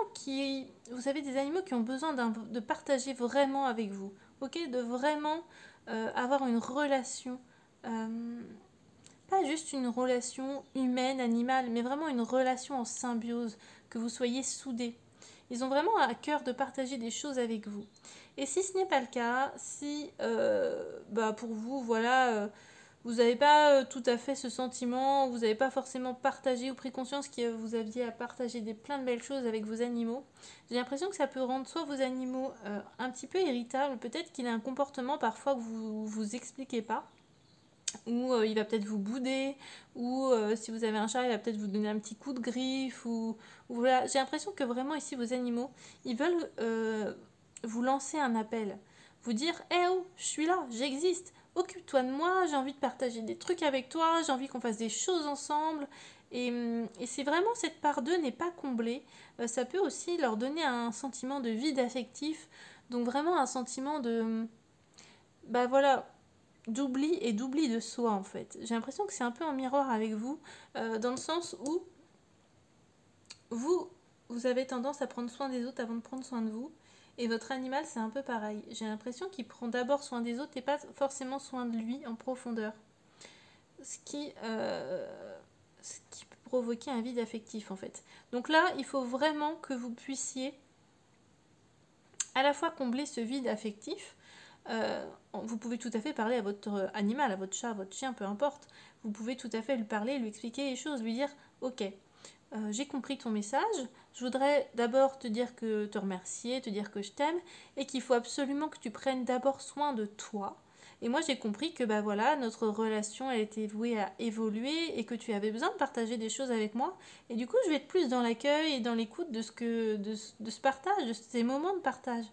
vous avez des animaux qui ont besoin de partager vraiment avec vous, ok, de vraiment avoir une relation, pas juste une relation humaine, animale, mais vraiment une relation en symbiose, que vous soyez soudés. Ils ont vraiment à cœur de partager des choses avec vous. Et si ce n'est pas le cas, si pour vous, voilà, vous n'avez pas tout à fait ce sentiment, vous n'avez pas forcément partagé ou pris conscience que vous aviez à partager plein de belles choses avec vos animaux. J'ai l'impression que ça peut rendre soit vos animaux un petit peu irritables, peut-être qu'il a un comportement parfois que vous vous expliquez pas, ou il va peut-être vous bouder, ou si vous avez un chat, il va peut-être vous donner un petit coup de griffe, ou voilà. J'ai l'impression que vraiment ici vos animaux, ils veulent vous lancer un appel, vous dire « Eh oh, je suis là, j'existe, occupe-toi de moi, j'ai envie de partager des trucs avec toi, j'ai envie qu'on fasse des choses ensemble. » Et si vraiment cette part d'eux n'est pas comblée, ça peut aussi leur donner un sentiment de vide affectif, donc vraiment un sentiment de... Bah voilà, d'oubli et d'oubli de soi en fait. J'ai l'impression que c'est un peu en miroir avec vous, dans le sens où vous avez tendance à prendre soin des autres avant de prendre soin de vous. Et votre animal, c'est un peu pareil. J'ai l'impression qu'il prend d'abord soin des autres et pas forcément soin de lui en profondeur. Ce qui peut provoquer un vide affectif en fait. Donc là, il faut vraiment que vous puissiez à la fois combler ce vide affectif. Vous pouvez tout à fait parler à votre animal, à votre chat, à votre chien, peu importe. Vous pouvez tout à fait lui parler, lui expliquer les choses, lui dire « Ok, j'ai compris ton message, je voudrais d'abord te remercier, te dire que je t'aime et qu'il faut absolument que tu prennes d'abord soin de toi. Et moi j'ai compris que bah voilà, notre relation elle était vouée à évoluer et que tu avais besoin de partager des choses avec moi. Et du coup je vais être plus dans l'accueil et dans l'écoute de ce partage, de ces moments de partage.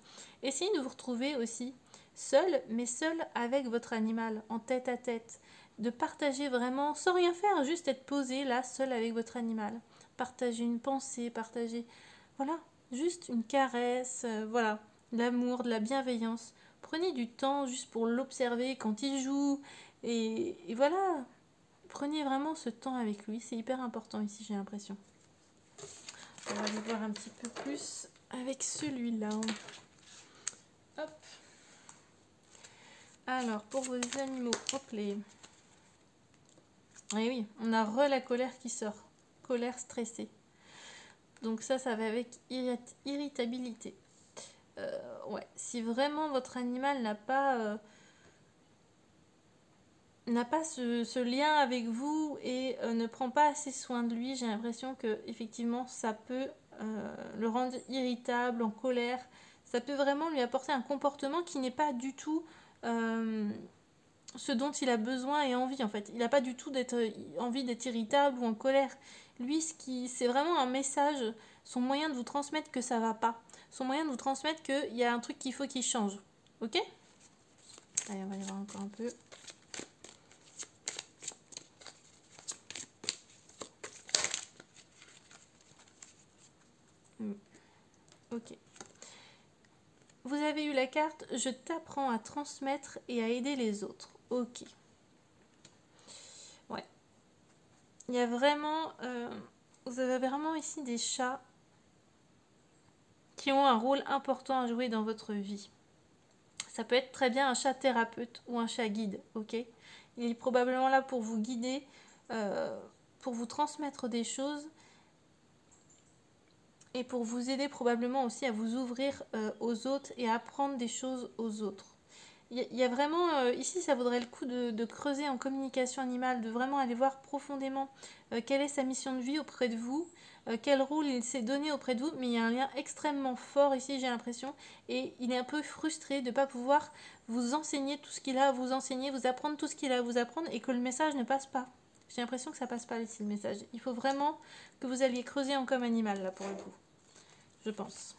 Essayez de vous retrouver aussi seul, mais seul avec votre animal, en tête à tête. De partager vraiment sans rien faire, juste être posé là, seul avec votre animal. Partager une pensée, partager, voilà, juste une caresse, voilà, de l'amour, de la bienveillance. Prenez du temps juste pour l'observer quand il joue, et voilà, prenez vraiment ce temps avec lui, c'est hyper important ici, j'ai l'impression. On va aller voir un petit peu plus avec celui-là. Hop. Alors, pour vos animaux, hop les... Et oui, on a la colère qui sort. Colère stressée. Donc ça va avec irritabilité. Ouais, si vraiment votre animal n'a pas ce lien avec vous et ne prend pas assez soin de lui, j'ai l'impression que effectivement ça peut le rendre irritable, en colère. Ça peut vraiment lui apporter un comportement qui n'est pas du tout ce dont il a besoin et envie en fait. Il n'a pas du tout envie d'être irritable ou en colère. Lui, c'est vraiment un message, son moyen de vous transmettre que ça va pas. Son moyen de vous transmettre qu'il y a un truc qu'il faut qu'il change. Ok? Allez, on va y voir encore un peu. Ok. Vous avez eu la carte « Je t'apprends à transmettre et à aider les autres ». Ok. Ouais. Il y a vraiment... vous avez vraiment ici des chats qui ont un rôle important à jouer dans votre vie. Ça peut être très bien un chat thérapeute ou un chat guide, ok? Il est probablement là pour vous guider, pour vous transmettre des choses et pour vous aider probablement aussi à vous ouvrir aux autres et à apprendre des choses aux autres. Il y a vraiment, ici ça vaudrait le coup de creuser en communication animale, de vraiment aller voir profondément quelle est sa mission de vie auprès de vous, quel rôle il s'est donné auprès de vous, mais il y a un lien extrêmement fort ici j'ai l'impression, et il est un peu frustré de ne pas pouvoir vous enseigner tout ce qu'il a à vous enseigner, vous apprendre tout ce qu'il a à vous apprendre et que le message ne passe pas. J'ai l'impression que ça passe pas ici le message. Il faut vraiment que vous alliez creuser en com animal là pour le coup, je pense.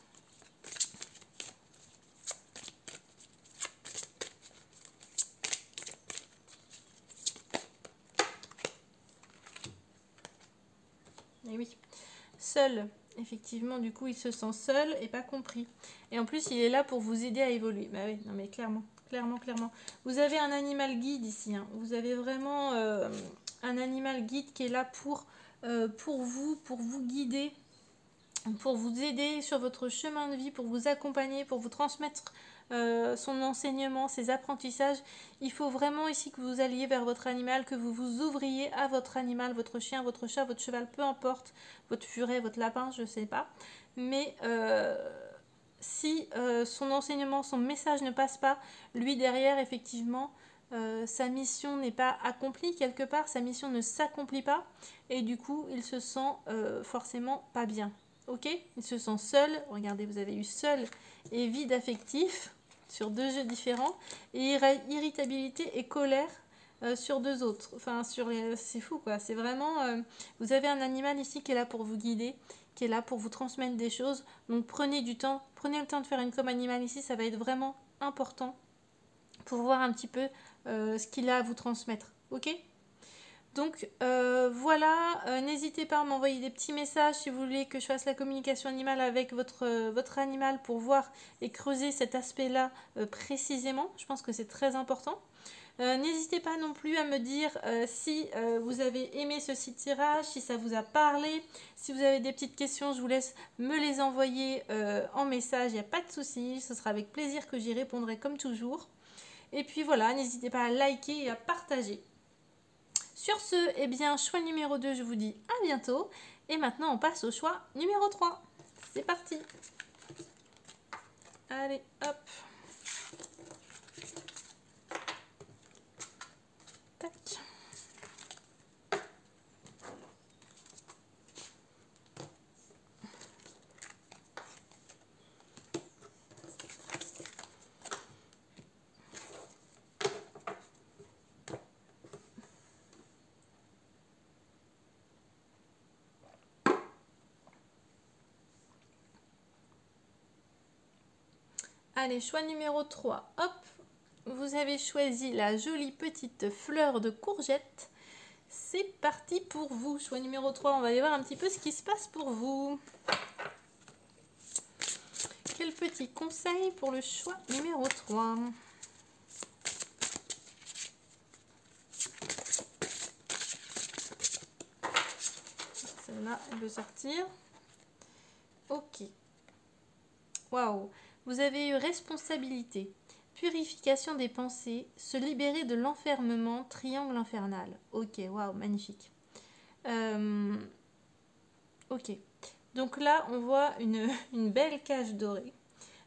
Et oui, seul, effectivement, du coup, il se sent seul et pas compris. Et en plus, il est là pour vous aider à évoluer. Bah oui, non mais clairement, clairement. Vous avez un animal guide ici, hein. Vous avez vraiment un animal guide qui est là pour vous guider, pour vous aider sur votre chemin de vie, pour vous accompagner, pour vous transmettre son enseignement, ses apprentissages. Il faut vraiment ici que vous alliez vers votre animal, que vous vous ouvriez à votre animal, votre chien, votre chat, votre cheval, peu importe, votre furet, votre lapin, je ne sais pas. Mais si son enseignement, son message ne passe pas, lui derrière, effectivement, sa mission n'est pas accomplie quelque part, sa mission ne s'accomplit pas et du coup il se sent forcément pas bien. Ok, il se sent seul. Regardez, vous avez eu seul et vide affectif sur 2 jeux différents et irritabilité et colère sur 2 autres. Enfin, c'est fou quoi. C'est vraiment. Vous avez un animal ici qui est là pour vous guider, qui est là pour vous transmettre des choses. Donc prenez du temps, prenez le temps de faire une com animal ici, ça va être vraiment important pour voir un petit peu ce qu'il a à vous transmettre. Ok ? Donc voilà, n'hésitez pas à m'envoyer des petits messages si vous voulez que je fasse la communication animale avec votre animal pour voir et creuser cet aspect-là précisément. Je pense que c'est très important. N'hésitez pas non plus à me dire si vous avez aimé ce tirage, si ça vous a parlé. Si vous avez des petites questions, je vous laisse me les envoyer en message, il n'y a pas de souci. Ce sera avec plaisir que j'y répondrai comme toujours. Et puis voilà, n'hésitez pas à liker et à partager. Sur ce, eh bien, choix numéro 2, je vous dis à bientôt. Et maintenant, on passe au choix numéro 3. C'est parti. Allez, hop. Tac. Allez, choix numéro 3. Hop, vous avez choisi la jolie petite fleur de courgette. C'est parti pour vous. Choix numéro 3, on va aller voir un petit peu ce qui se passe pour vous. Quel petit conseil pour le choix numéro 3 ? Celle-là, elle veut sortir. Ok. Waouh. Vous avez eu responsabilité, purification des pensées, se libérer de l'enfermement, triangle infernal. Ok, waouh, magnifique. Ok. Donc là, on voit une belle cage dorée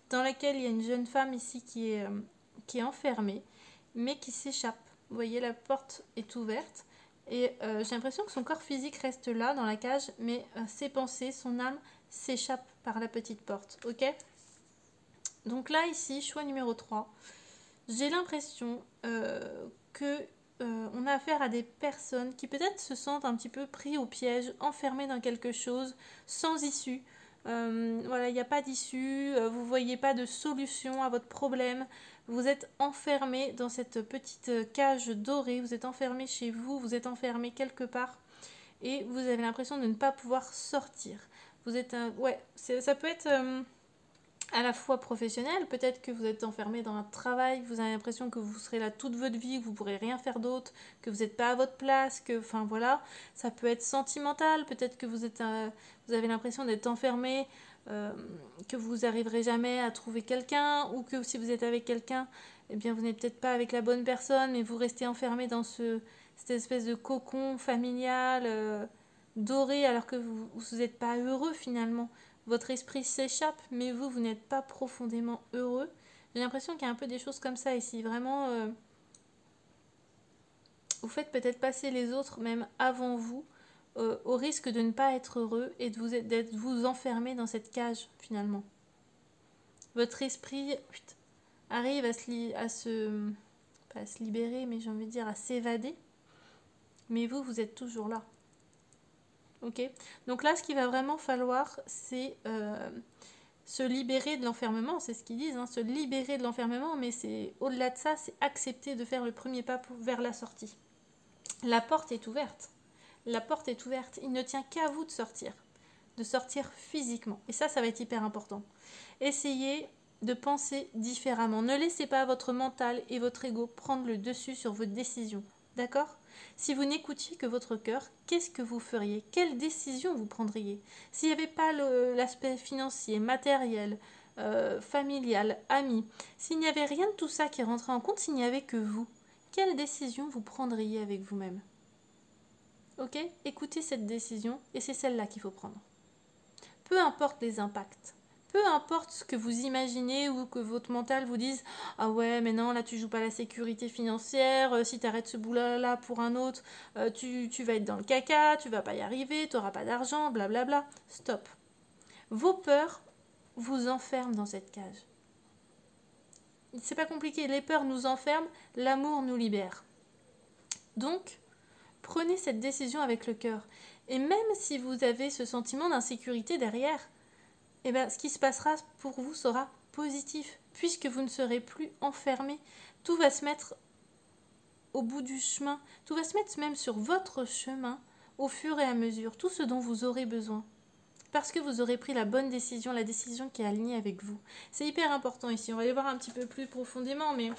dans laquelle il y a une jeune femme ici qui est enfermée, mais qui s'échappe. Vous voyez, la porte est ouverte. Et j'ai l'impression que son corps physique reste là, dans la cage, mais ses pensées, son âme s'échappe par la petite porte. Ok ? Donc là, ici, choix numéro 3, j'ai l'impression que on a affaire à des personnes qui peut-être se sentent un petit peu pris au piège, enfermés dans quelque chose, sans issue. Voilà, il n'y a pas d'issue, vous ne voyez pas de solution à votre problème. Vous êtes enfermé dans cette petite cage dorée, vous êtes enfermé chez vous, vous êtes enfermé quelque part et vous avez l'impression de ne pas pouvoir sortir. Vous êtes ouais, ça peut être à la fois professionnel, peut-être que vous êtes enfermé dans un travail, vous avez l'impression que vous serez là toute votre vie, que vous ne pourrez rien faire d'autre, que vous n'êtes pas à votre place, que, enfin voilà, ça peut être sentimental, peut-être que vous avez l'impression d'être enfermé, que vous n'arriverez jamais à trouver quelqu'un, ou que si vous êtes avec quelqu'un, eh bien vous n'êtes peut-être pas avec la bonne personne, mais vous restez enfermé dans cette espèce de cocon familial doré, alors que vous n'êtes pas heureux finalement. Votre esprit s'échappe, mais vous n'êtes pas profondément heureux. J'ai l'impression qu'il y a un peu des choses comme ça ici. Vraiment, vous faites peut-être passer les autres, même avant vous, au risque de ne pas être heureux et d'être vous enfermer dans cette cage, finalement. Votre esprit arrive pas à se libérer, mais j'ai envie de dire à s'évader. Mais vous êtes toujours là. Ok ? Donc là, ce qu'il va vraiment falloir, c'est se libérer de l'enfermement, c'est ce qu'ils disent, hein, se libérer de l'enfermement, mais c'est au-delà de ça, c'est accepter de faire le premier pas vers la sortie. La porte est ouverte. La porte est ouverte. Il ne tient qu'à vous de sortir physiquement. Et ça va être hyper important. Essayez de penser différemment. Ne laissez pas votre mental et votre ego prendre le dessus sur vos décisions. D'accord ? Si vous n'écoutiez que votre cœur, qu'est-ce que vous feriez ? Quelle décision vous prendriez ? S'il n'y avait pas l'aspect financier, matériel, familial, ami, s'il n'y avait rien de tout ça qui rentrait en compte, s'il n'y avait que vous, quelle décision vous prendriez avec vous-même ? Ok ? Écoutez cette décision et c'est celle-là qu'il faut prendre. Peu importe les impacts, Peu importe ce que vous imaginez ou que votre mental vous dise « Ah ouais, mais non, là tu joues pas la sécurité financière, si tu arrêtes ce boulot-là pour un autre, tu vas être dans le caca, tu vas pas y arriver, tu n'auras pas d'argent, blablabla. » Stop. Vos peurs vous enferment dans cette cage. C'est pas compliqué, les peurs nous enferment, l'amour nous libère. Donc, prenez cette décision avec le cœur. Et même si vous avez ce sentiment d'insécurité derrière, eh ben, ce qui se passera pour vous sera positif, puisque vous ne serez plus enfermé. Tout va se mettre au bout du chemin, tout va se mettre même sur votre chemin au fur et à mesure, tout ce dont vous aurez besoin. Parce que vous aurez pris la bonne décision, la décision qui est alignée avec vous. C'est hyper important ici, on va aller voir un petit peu plus profondément, mais il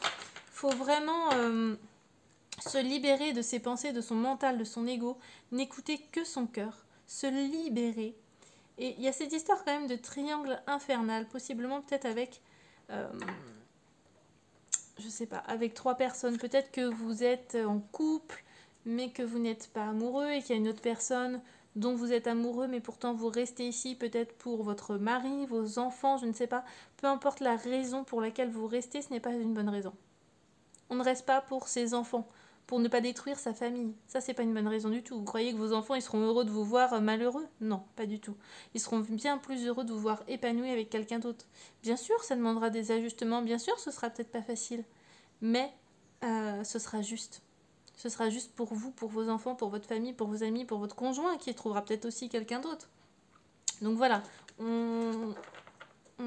faut vraiment se libérer de ses pensées, de son mental, de son ego, n'écouter que son cœur, se libérer. Et il y a cette histoire quand même de triangle infernal, possiblement peut-être avec, je sais pas, avec 3 personnes. Peut-être que vous êtes en couple, mais que vous n'êtes pas amoureux et qu'il y a une autre personne dont vous êtes amoureux, mais pourtant vous restez ici peut-être pour votre mari, vos enfants, je ne sais pas. Peu importe la raison pour laquelle vous restez, ce n'est pas une bonne raison. On ne reste pas pour ses enfants, pour ne pas détruire sa famille. Ça, c'est pas une bonne raison du tout. Vous croyez que vos enfants, ils seront heureux de vous voir malheureux? Non, pas du tout. Ils seront bien plus heureux de vous voir épanoui avec quelqu'un d'autre. Bien sûr, ça demandera des ajustements. Bien sûr, ce sera peut-être pas facile. Mais ce sera juste. Ce sera juste pour vous, pour vos enfants, pour votre famille, pour vos amis, pour votre conjoint, qui trouvera peut-être aussi quelqu'un d'autre. Donc voilà, on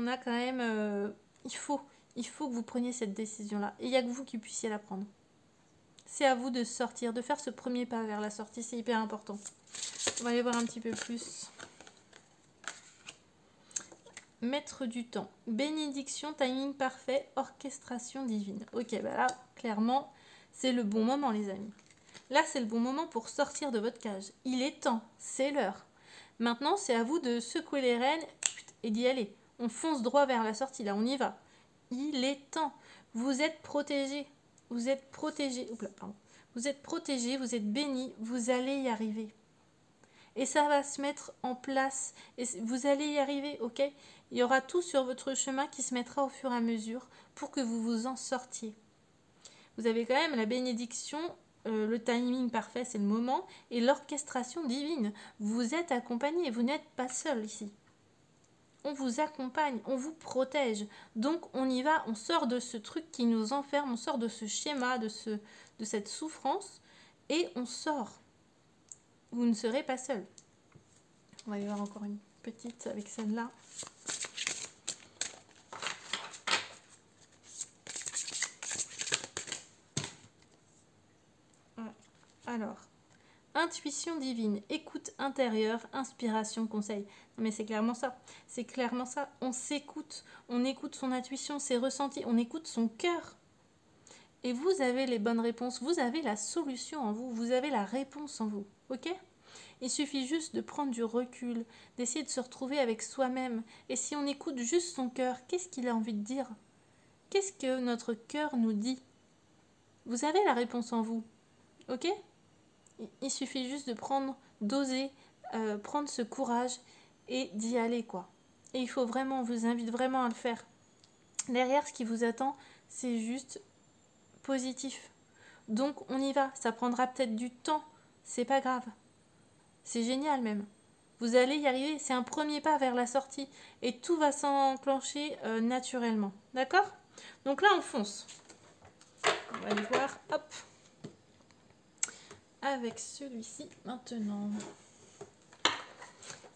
a quand même... il faut que vous preniez cette décision-là. Et il n'y a que vous qui puissiez la prendre. C'est à vous de sortir, de faire ce premier pas vers la sortie. C'est hyper important. On va aller voir un petit peu plus. Maître du temps. Bénédiction, timing parfait, orchestration divine. Ok, bah là, clairement, c'est le bon moment, les amis. Là, c'est le bon moment pour sortir de votre cage. Il est temps, c'est l'heure. Maintenant, c'est à vous de secouer les rênes et d'y aller. On fonce droit vers la sortie, là, on y va. Il est temps. Vous êtes protégés. Vous êtes protégés. Oups là, pardon. Vous êtes protégés, vous êtes bénis, vous allez y arriver. Et ça va se mettre en place. Et vous allez y arriver, ok? Il y aura tout sur votre chemin qui se mettra au fur et à mesure pour que vous vous en sortiez. Vous avez quand même la bénédiction, le timing parfait, c'est le moment, et l'orchestration divine. Vous êtes accompagné, vous n'êtes pas seul ici. On vous accompagne, on vous protège. Donc on y va, on sort de ce truc qui nous enferme, on sort de ce schéma, de cette souffrance, et on sort. Vous ne serez pas seul. On va y voir encore une petite avec celle-là. Alors, intuition divine, écoute intérieure, inspiration, conseil. Non mais c'est clairement ça. C'est clairement ça. On s'écoute. On écoute son intuition, ses ressentis. On écoute son cœur. Et vous avez les bonnes réponses. Vous avez la solution en vous. Vous avez la réponse en vous. Ok ? Il suffit juste de prendre du recul, d'essayer de se retrouver avec soi-même. Et si on écoute juste son cœur, qu'est-ce qu'il a envie de dire? Qu'est-ce que notre cœur nous dit? Vous avez la réponse en vous. Ok ? Il suffit juste de d'oser prendre ce courage et d'y aller, quoi. Et il faut vraiment, on vous invite vraiment à le faire. Derrière, ce qui vous attend, c'est juste positif. Donc, on y va. Ça prendra peut-être du temps. C'est pas grave. C'est génial même. Vous allez y arriver. C'est un premier pas vers la sortie. Et tout va s'enclencher naturellement. D'accord? Donc là, on fonce. On va aller voir. Hop. Avec celui-ci maintenant.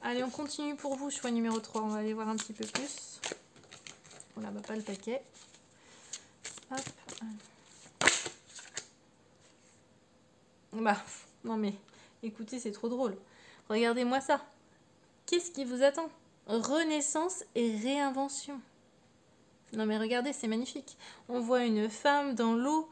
Allez, on continue pour vous, choix numéro 3. On va aller voir un petit peu plus. On n'a pas le paquet. Hop. Bah, non mais, écoutez, c'est trop drôle. Regardez-moi ça. Qu'est-ce qui vous attend? Renaissance et réinvention. Non mais regardez, c'est magnifique. On voit une femme dans l'eau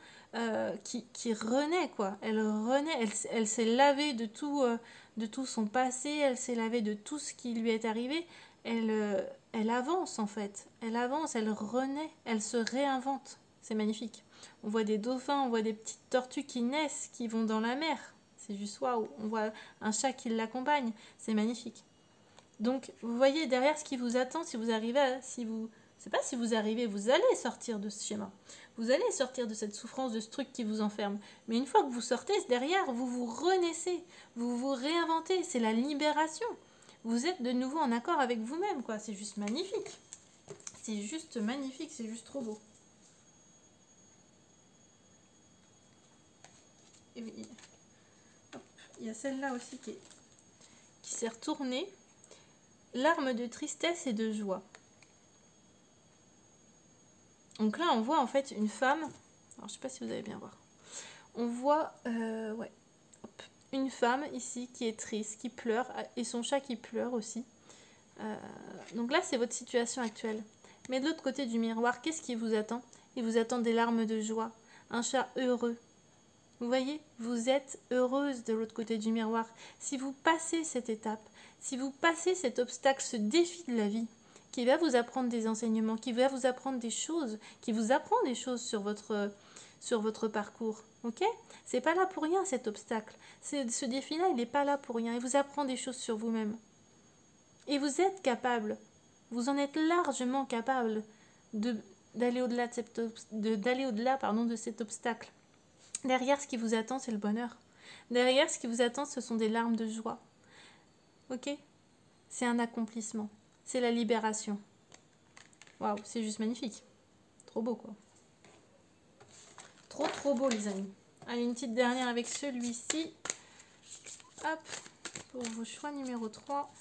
qui renaît, quoi. Elle renaît, elle s'est lavée de tout son passé, elle s'est lavée de tout ce qui lui est arrivé. Elle avance en fait. Elle avance, elle renaît, elle se réinvente. C'est magnifique. On voit des dauphins, on voit des petites tortues qui naissent, qui vont dans la mer. C'est juste waouh. On voit un chat qui l'accompagne. C'est magnifique. Donc, vous voyez derrière ce qui vous attend, si vous arrivez à... C'est pas si vous arrivez, vous allez sortir de ce schéma. Vous allez sortir de cette souffrance, de ce truc qui vous enferme. Mais une fois que vous sortez, derrière, vous vous renaissez, vous vous réinventez. C'est la libération. Vous êtes de nouveau en accord avec vous-même, quoi. C'est juste magnifique. C'est juste magnifique, c'est juste trop beau. Et oui. Hop. Il y a celle-là aussi qui s'est retournée. Larmes de tristesse et de joie. Donc là, on voit en fait une femme. Alors, je sais pas si vous allez bien voir. On voit ouais, hop, une femme ici qui est triste, qui pleure, et son chat qui pleure aussi. Donc là, c'est votre situation actuelle. Mais de l'autre côté du miroir, qu'est-ce qui vous attend? Il vous attend des larmes de joie, un chat heureux. Vous voyez, vous êtes heureuse de l'autre côté du miroir. Si vous passez cette étape, si vous passez cet obstacle, ce défi de la vie, qui va vous apprendre des enseignements, qui va vous apprendre des choses, qui vous apprend des choses sur votre parcours, ok? C'est pas là pour rien cet obstacle. Ce défi-là, il n'est pas là pour rien. Il vous apprend des choses sur vous-même. Et vous êtes capable, vous en êtes largement capable d'aller au-delà de cet obstacle. Derrière, ce qui vous attend, c'est le bonheur. Derrière, ce qui vous attend, ce sont des larmes de joie. Ok? C'est un accomplissement. C'est la libération. Waouh, c'est juste magnifique. Trop beau, quoi. Trop, trop beau, les amis. Allez, une petite dernière avec celui-ci. Hop, pour vos choix numéro 3.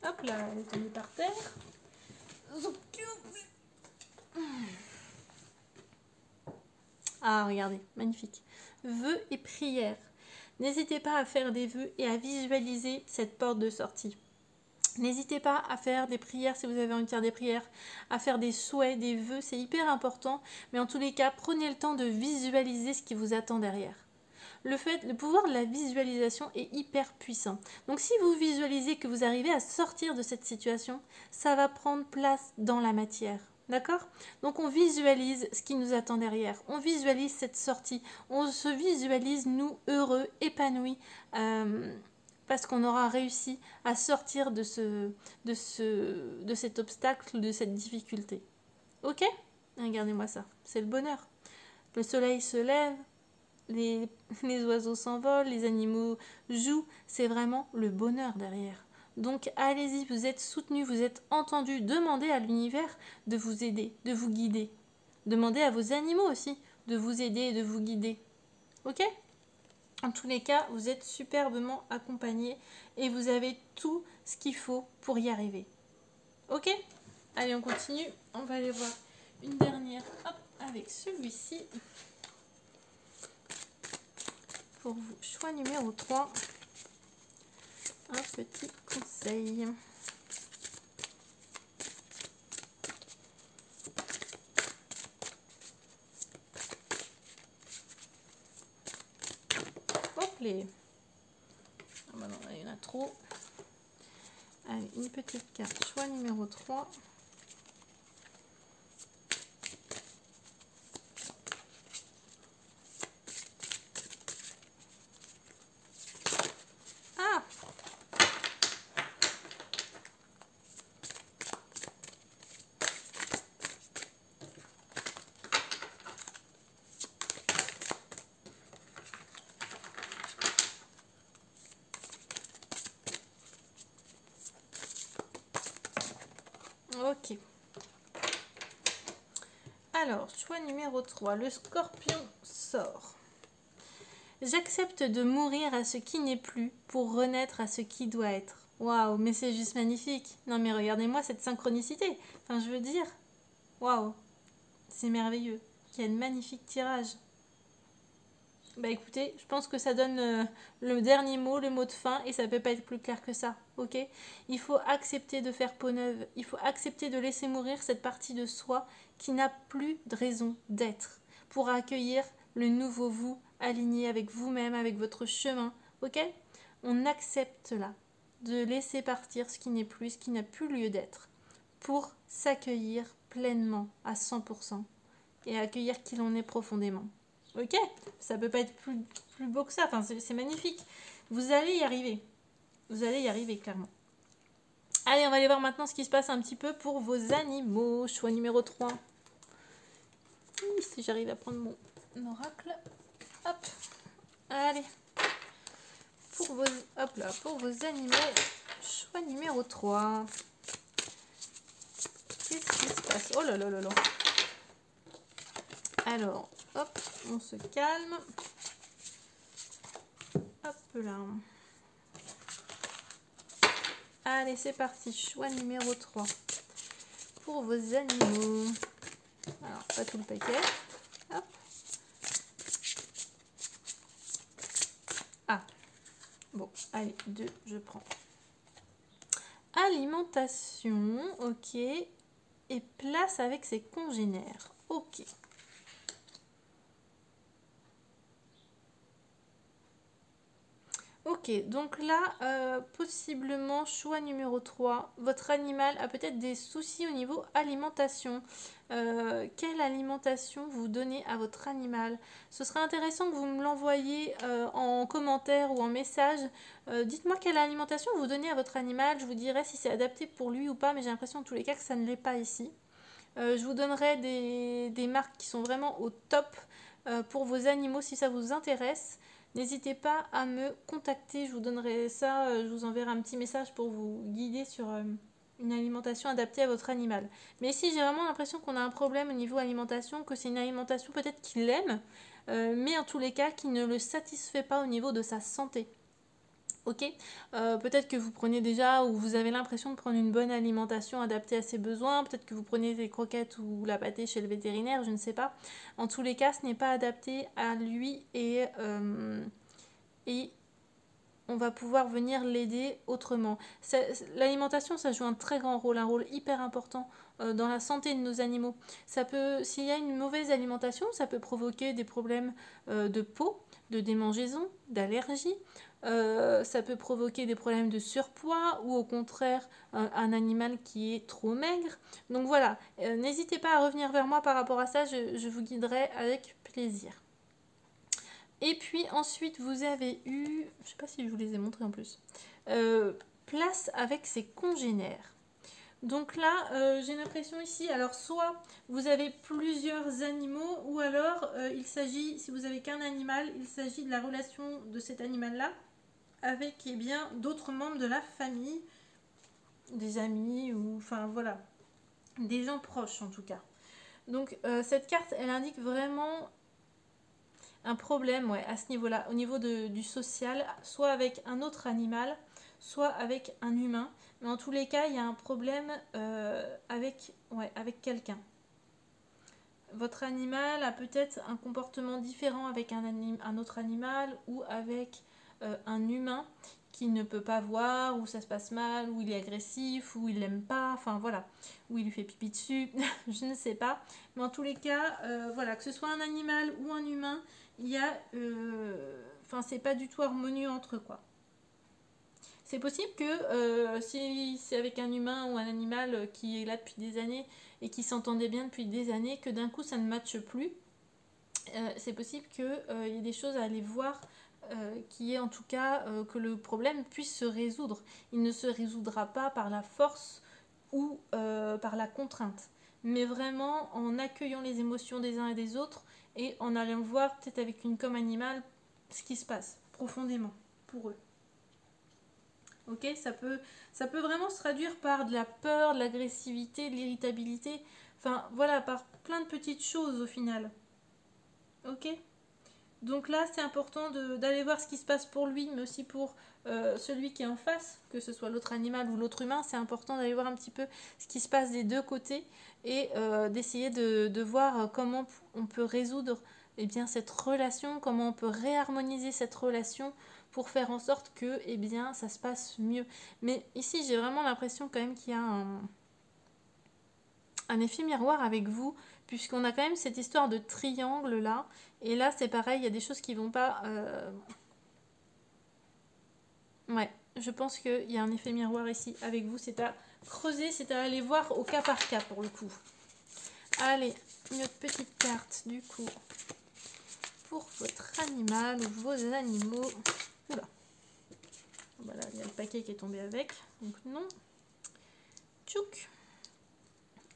Hop là, elle est tombée par terre. Ah, regardez, magnifique. Vœux et prières. N'hésitez pas à faire des vœux et à visualiser cette porte de sortie. N'hésitez pas à faire des prières si vous avez envie de faire des prières, à faire des souhaits, des vœux, c'est hyper important. Mais en tous les cas, prenez le temps de visualiser ce qui vous attend derrière. Le pouvoir de la visualisation est hyper puissant. Donc si vous visualisez que vous arrivez à sortir de cette situation, ça va prendre place dans la matière. D'accord? Donc on visualise ce qui nous attend derrière. On visualise cette sortie. On se visualise, nous, heureux, épanouis, parce qu'on aura réussi à sortir de cet obstacle, de cette difficulté. Ok? Regardez-moi ça. C'est le bonheur. Le soleil se lève. Les oiseaux s'envolent, les animaux jouent, c'est vraiment le bonheur derrière. Donc allez-y, vous êtes soutenus, vous êtes entendus, demandez à l'univers de vous aider, de vous guider. Demandez à vos animaux aussi de vous aider et de vous guider. Ok? En tous les cas, vous êtes superbement accompagnés et vous avez tout ce qu'il faut pour y arriver. Ok? Allez, on continue. On va aller voir une dernière, hop, avec celui-ci. Pour vous, choix numéro 3, un petit conseil. Hop les. Ah bah non, là, il y en a trop. Allez, une petite carte, choix numéro 3. Ok. Alors, choix numéro 3. Le scorpion sort. J'accepte de mourir à ce qui n'est plus pour renaître à ce qui doit être. Waouh, mais c'est juste magnifique. Non mais regardez-moi cette synchronicité. Enfin, je veux dire, waouh, c'est merveilleux. Quel magnifique tirage. Bah écoutez, je pense que ça donne le dernier mot, le mot de fin, et ça peut pas être plus clair que ça, ok? Il faut accepter de faire peau neuve, il faut accepter de laisser mourir cette partie de soi qui n'a plus de raison d'être, pour accueillir le nouveau vous, aligné avec vous-même, avec votre chemin, ok? On accepte là, de laisser partir ce qui n'est plus, ce qui n'a plus lieu d'être, pour s'accueillir pleinement à 100%. et accueillir qui l'on est profondément. Ok? Ça peut pas être plus beau que ça. Enfin, c'est magnifique. Vous allez y arriver. Vous allez y arriver, clairement. Allez, on va aller voir maintenant ce qui se passe un petit peu pour vos animaux. Choix numéro 3. Si j'arrive à prendre mon oracle. Hop. Allez. Pour vos animaux, choix numéro 3. Qu'est-ce qui se passe? Oh là là là là. Alors, hop, on se calme. Hop là. Allez, c'est parti. Choix numéro 3. Pour vos animaux. Alors, pas tout le paquet. Hop. Ah. Bon, allez, 2, je prends. Alimentation, ok. Et place avec ses congénères. Ok. Ok, donc là, possiblement, choix numéro 3. Votre animal a peut-être des soucis au niveau alimentation. Quelle alimentation vous donnez à votre animal? Ce serait intéressant que vous me l'envoyiez en commentaire ou en message. Dites-moi quelle alimentation vous donnez à votre animal. Je vous dirai si c'est adapté pour lui ou pas, mais j'ai l'impression en tous les cas que ça ne l'est pas ici. Je vous donnerai des marques qui sont vraiment au top pour vos animaux si ça vous intéresse. N'hésitez pas à me contacter, je vous donnerai ça, je vous enverrai un petit message pour vous guider sur une alimentation adaptée à votre animal. Mais ici, j'ai vraiment l'impression qu'on a un problème au niveau alimentation, que c'est une alimentation peut-être qu'il aime, mais en tous les cas, qui ne le satisfait pas au niveau de sa santé. Ok, peut-être que vous prenez déjà ou vous avez l'impression de prendre une bonne alimentation adaptée à ses besoins, peut-être que vous prenez des croquettes ou la pâtée chez le vétérinaire, je ne sais pas. En tous les cas, ce n'est pas adapté à lui et on va pouvoir venir l'aider autrement. L'alimentation, ça joue un très grand rôle, un rôle hyper important dans la santé de nos animaux. S'il y a une mauvaise alimentation, ça peut provoquer des problèmes de peau, de démangeaison, d'allergie. Ça peut provoquer des problèmes de surpoids ou au contraire un animal qui est trop maigre. Donc voilà, n'hésitez pas à revenir vers moi par rapport à ça, je vous guiderai avec plaisir. Et puis ensuite vous avez eu, je ne sais pas si je vous les ai montrés en plus, place avec ses congénères. Donc là, j'ai l'impression ici, alors soit vous avez plusieurs animaux, ou alors il s'agit, si vous n'avez qu'un animal, il s'agit de la relation de cet animal-là avec eh bien d'autres membres de la famille, des amis, ou enfin voilà, des gens proches en tout cas. Donc cette carte, elle indique vraiment un problème ouais, à ce niveau-là, au niveau du social, soit avec un autre animal, soit avec un humain. Mais en tous les cas, il y a un problème avec quelqu'un. Votre animal a peut-être un comportement différent avec un autre animal ou avec un humain qui ne peut pas voir, où ça se passe mal, où il est agressif, où il l'aime pas, enfin voilà, où il lui fait pipi dessus, je ne sais pas. Mais en tous les cas, voilà, que ce soit un animal ou un humain, il y a, enfin c'est pas du tout harmonieux entre eux quoi. C'est possible que si c'est avec un humain ou un animal qui est là depuis des années et qui s'entendait bien depuis des années, que d'un coup ça ne matche plus, c'est possible qu'il y ait des choses à aller voir qui est en tout cas que le problème puisse se résoudre. Il ne se résoudra pas par la force ou par la contrainte, mais vraiment en accueillant les émotions des uns et des autres et en allant voir peut-être avec une com animale ce qui se passe profondément pour eux. Ok, ça peut vraiment se traduire par de la peur, de l'agressivité, de l'irritabilité, enfin voilà, par plein de petites choses au final. Ok ? Donc là, c'est important d'aller voir ce qui se passe pour lui, mais aussi pour celui qui est en face, que ce soit l'autre animal ou l'autre humain. C'est important d'aller voir un petit peu ce qui se passe des deux côtés et d'essayer de voir comment on peut résoudre eh bien, cette relation, comment on peut réharmoniser cette relation pour faire en sorte que eh bien, ça se passe mieux. Mais ici, j'ai vraiment l'impression quand même qu'il y a un effet miroir avec vous, puisqu'on a quand même cette histoire de triangle là, et là c'est pareil, il y a des choses qui vont pas... Ouais, je pense qu'il y a un effet miroir ici avec vous, c'est à creuser, c'est à aller voir au cas par cas pour le coup. Allez, une autre petite carte du coup pour votre animal ou vos animaux. Oula. Voilà, il y a le paquet qui est tombé avec, donc non. Tchouk.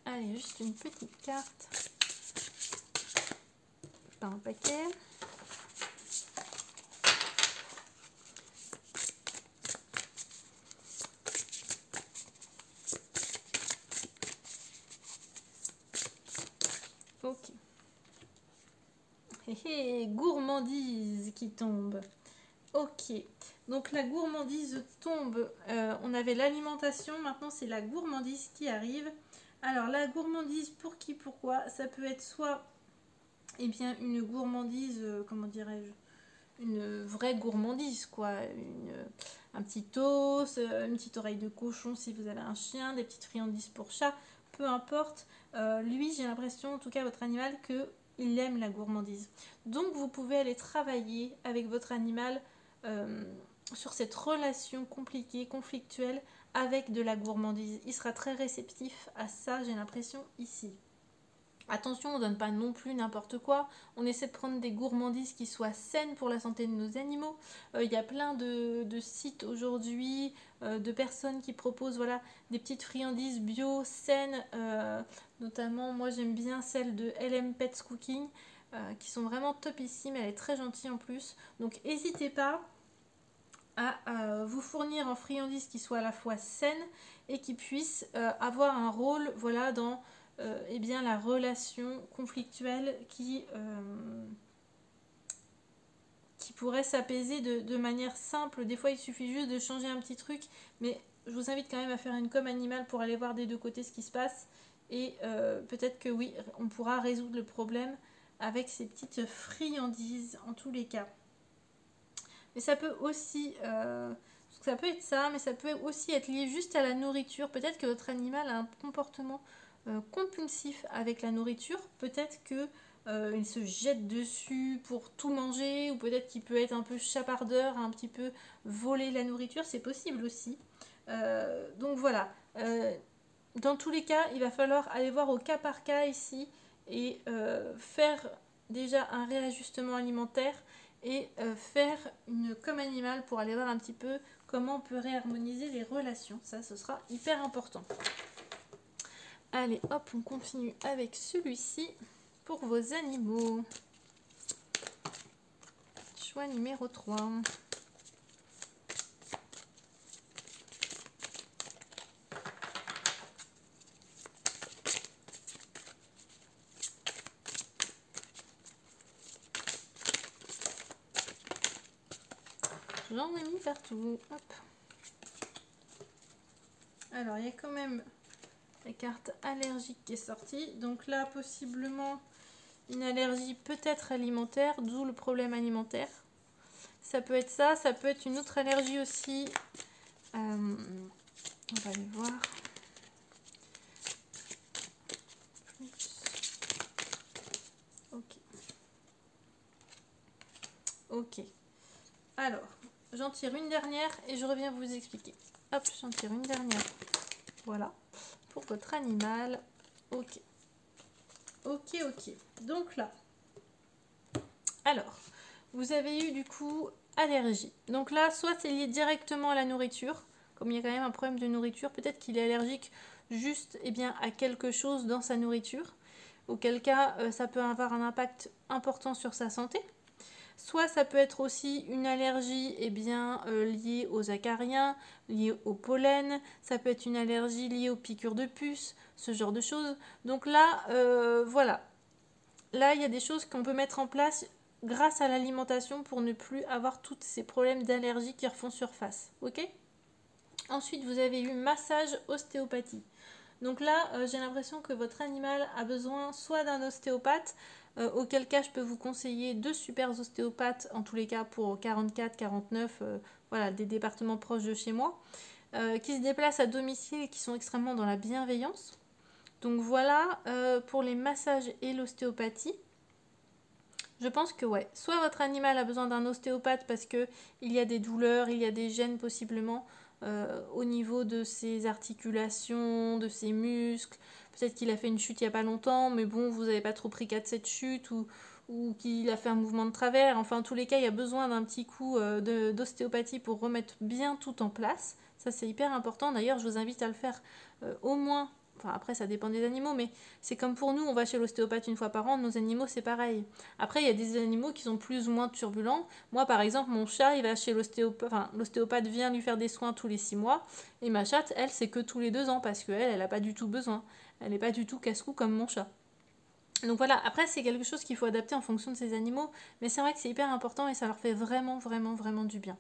Allez, juste une petite carte. Pas un paquet. Ok. Gourmandise qui tombe. Ok. Donc la gourmandise tombe. On avait l'alimentation, maintenant c'est la gourmandise qui arrive. Alors la gourmandise pour qui, pourquoi? Ça peut être soit une gourmandise, comment dirais-je, une vraie gourmandise quoi. Un petit toast, une petite oreille de cochon si vous avez un chien, des petites friandises pour chat, peu importe. Lui j'ai l'impression, en tout cas votre animal, qu'il aime la gourmandise. Donc vous pouvez aller travailler avec votre animal sur cette relation compliquée, conflictuelle avec de la gourmandise. Il sera très réceptif à ça, j'ai l'impression, ici. Attention, on ne donne pas non plus n'importe quoi. On essaie de prendre des gourmandises qui soient saines pour la santé de nos animaux. Il y a plein de sites aujourd'hui, de personnes qui proposent voilà, des petites friandises bio, saines. Notamment, moi j'aime bien celle de LM Pets Cooking, qui sont vraiment topissimes. Elle est très gentille en plus. Donc n'hésitez pas à vous fournir en friandises qui soient à la fois saines et qui puissent avoir un rôle voilà, dans la relation conflictuelle qui pourrait s'apaiser de manière simple. Des fois il suffit juste de changer un petit truc, mais je vous invite quand même à faire une com animale pour aller voir des deux côtés ce qui se passe, et peut-être que oui, on pourra résoudre le problème avec ces petites friandises en tous les cas. Mais ça peut aussi, ça peut être ça, mais ça peut aussi être lié juste à la nourriture. Peut-être que votre animal a un comportement compulsif avec la nourriture. Peut-être que il se jette dessus pour tout manger, ou peut-être qu'il peut être un peu chapardeur, un petit peu voler la nourriture. C'est possible aussi. Donc voilà. Dans tous les cas, il va falloir aller voir au cas par cas ici et faire déjà un réajustement alimentaire et faire une com animale pour aller voir un petit peu comment on peut réharmoniser les relations. Ça, ce sera hyper important. Allez, hop, on continue avec celui-ci pour vos animaux. Choix numéro 3. J'en ai mis partout. Hop. Alors, il y a quand même la carte allergique qui est sortie. Donc là, possiblement une allergie peut-être alimentaire, d'où le problème alimentaire. Ça peut être ça, ça peut être une autre allergie aussi. On va aller voir. Ok. Ok. Alors, j'en tire une dernière et je reviens vous expliquer. Hop, j'en tire une dernière. Voilà. Pour votre animal. Ok. Ok, ok. Donc là. Alors, vous avez eu du coup allergie. Donc là, soit c'est lié directement à la nourriture. Comme il y a quand même un problème de nourriture, peut-être qu'il est allergique juste à quelque chose dans sa nourriture. Auquel cas, ça peut avoir un impact important sur sa santé. Soit ça peut être aussi une allergie liée aux acariens, liée au pollen. Ça peut être une allergie liée aux piqûres de puces, ce genre de choses. Donc là, voilà. Là, il y a des choses qu'on peut mettre en place grâce à l'alimentation pour ne plus avoir tous ces problèmes d'allergie qui refont surface. Ok ? Ensuite, vous avez eu massage ostéopathie. Donc là, j'ai l'impression que votre animal a besoin soit d'un ostéopathe, auquel cas je peux vous conseiller 2 super ostéopathes, en tous les cas pour 44, 49, voilà, des départements proches de chez moi, qui se déplacent à domicile et qui sont extrêmement dans la bienveillance. Donc voilà, pour les massages et l'ostéopathie. Je pense que ouais, soit votre animal a besoin d'un ostéopathe parce qu'il y a des douleurs, il y a des gènes possiblement, au niveau de ses articulations, de ses muscles. Peut-être qu'il a fait une chute il n'y a pas longtemps, mais bon, vous n'avez pas trop pris cas de cette chute ou qu'il a fait un mouvement de travers. Enfin, en tous les cas, il y a besoin d'un petit coup d'ostéopathie pour remettre bien tout en place. Ça, c'est hyper important. D'ailleurs, je vous invite à le faire au moins. Enfin, après, ça dépend des animaux, mais c'est comme pour nous, on va chez l'ostéopathe une fois par an, nos animaux, c'est pareil. Après, il y a des animaux qui sont plus ou moins turbulents. Moi, par exemple, mon chat, il va chez l'ostéopathe, enfin, l'ostéopathe vient lui faire des soins tous les 6 mois, et ma chatte, elle, c'est que tous les 2 ans, parce qu'elle, elle n'a pas du tout besoin. Elle n'est pas du tout casse-cou comme mon chat. Donc voilà, après, c'est quelque chose qu'il faut adapter en fonction de ces animaux, mais c'est vrai que c'est hyper important et ça leur fait vraiment, vraiment, vraiment du bien.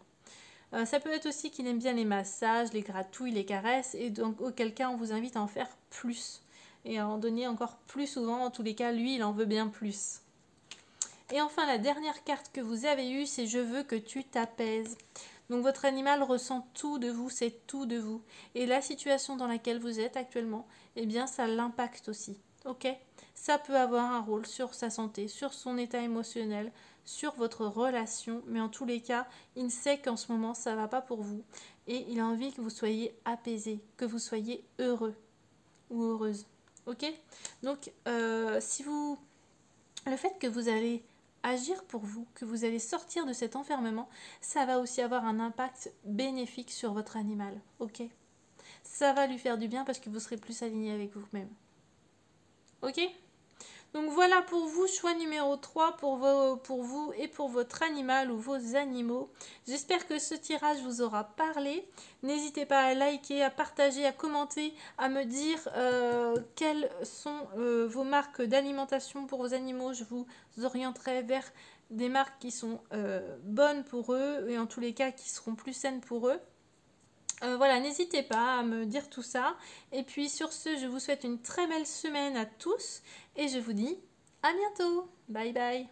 Ça peut être aussi qu'il aime bien les massages, les gratouilles, les caresses, et donc auquel cas on vous invite à en faire plus. Et à en donner encore plus souvent, en tous les cas, lui, il en veut bien plus. Et enfin, la dernière carte que vous avez eue, c'est « Je veux que tu t'apaises ». Donc votre animal ressent tout de vous, c'est tout de vous. Et la situation dans laquelle vous êtes actuellement, eh bien ça l'impacte aussi. Ok ? Ça peut avoir un rôle sur sa santé, sur son état émotionnel, sur votre relation, mais en tous les cas, il sait qu'en ce moment, ça ne va pas pour vous. Et il a envie que vous soyez apaisé, que vous soyez heureux ou heureuse. Ok ? Donc, si vous... Le fait que vous allez agir pour vous, que vous allez sortir de cet enfermement, ça va aussi avoir un impact bénéfique sur votre animal. Ok ? Ça va lui faire du bien parce que vous serez plus aligné avec vous-même. Ok ? Donc voilà pour vous, choix numéro 3 pour vous et pour votre animal ou vos animaux. J'espère que ce tirage vous aura parlé. N'hésitez pas à liker, à partager, à commenter, à me dire quelles sont vos marques d'alimentation pour vos animaux. Je vous orienterai vers des marques qui sont bonnes pour eux et en tous les cas qui seront plus saines pour eux. Voilà, n'hésitez pas à me dire tout ça. Et puis sur ce, je vous souhaite une très belle semaine à tous et je vous dis à bientôt. Bye bye.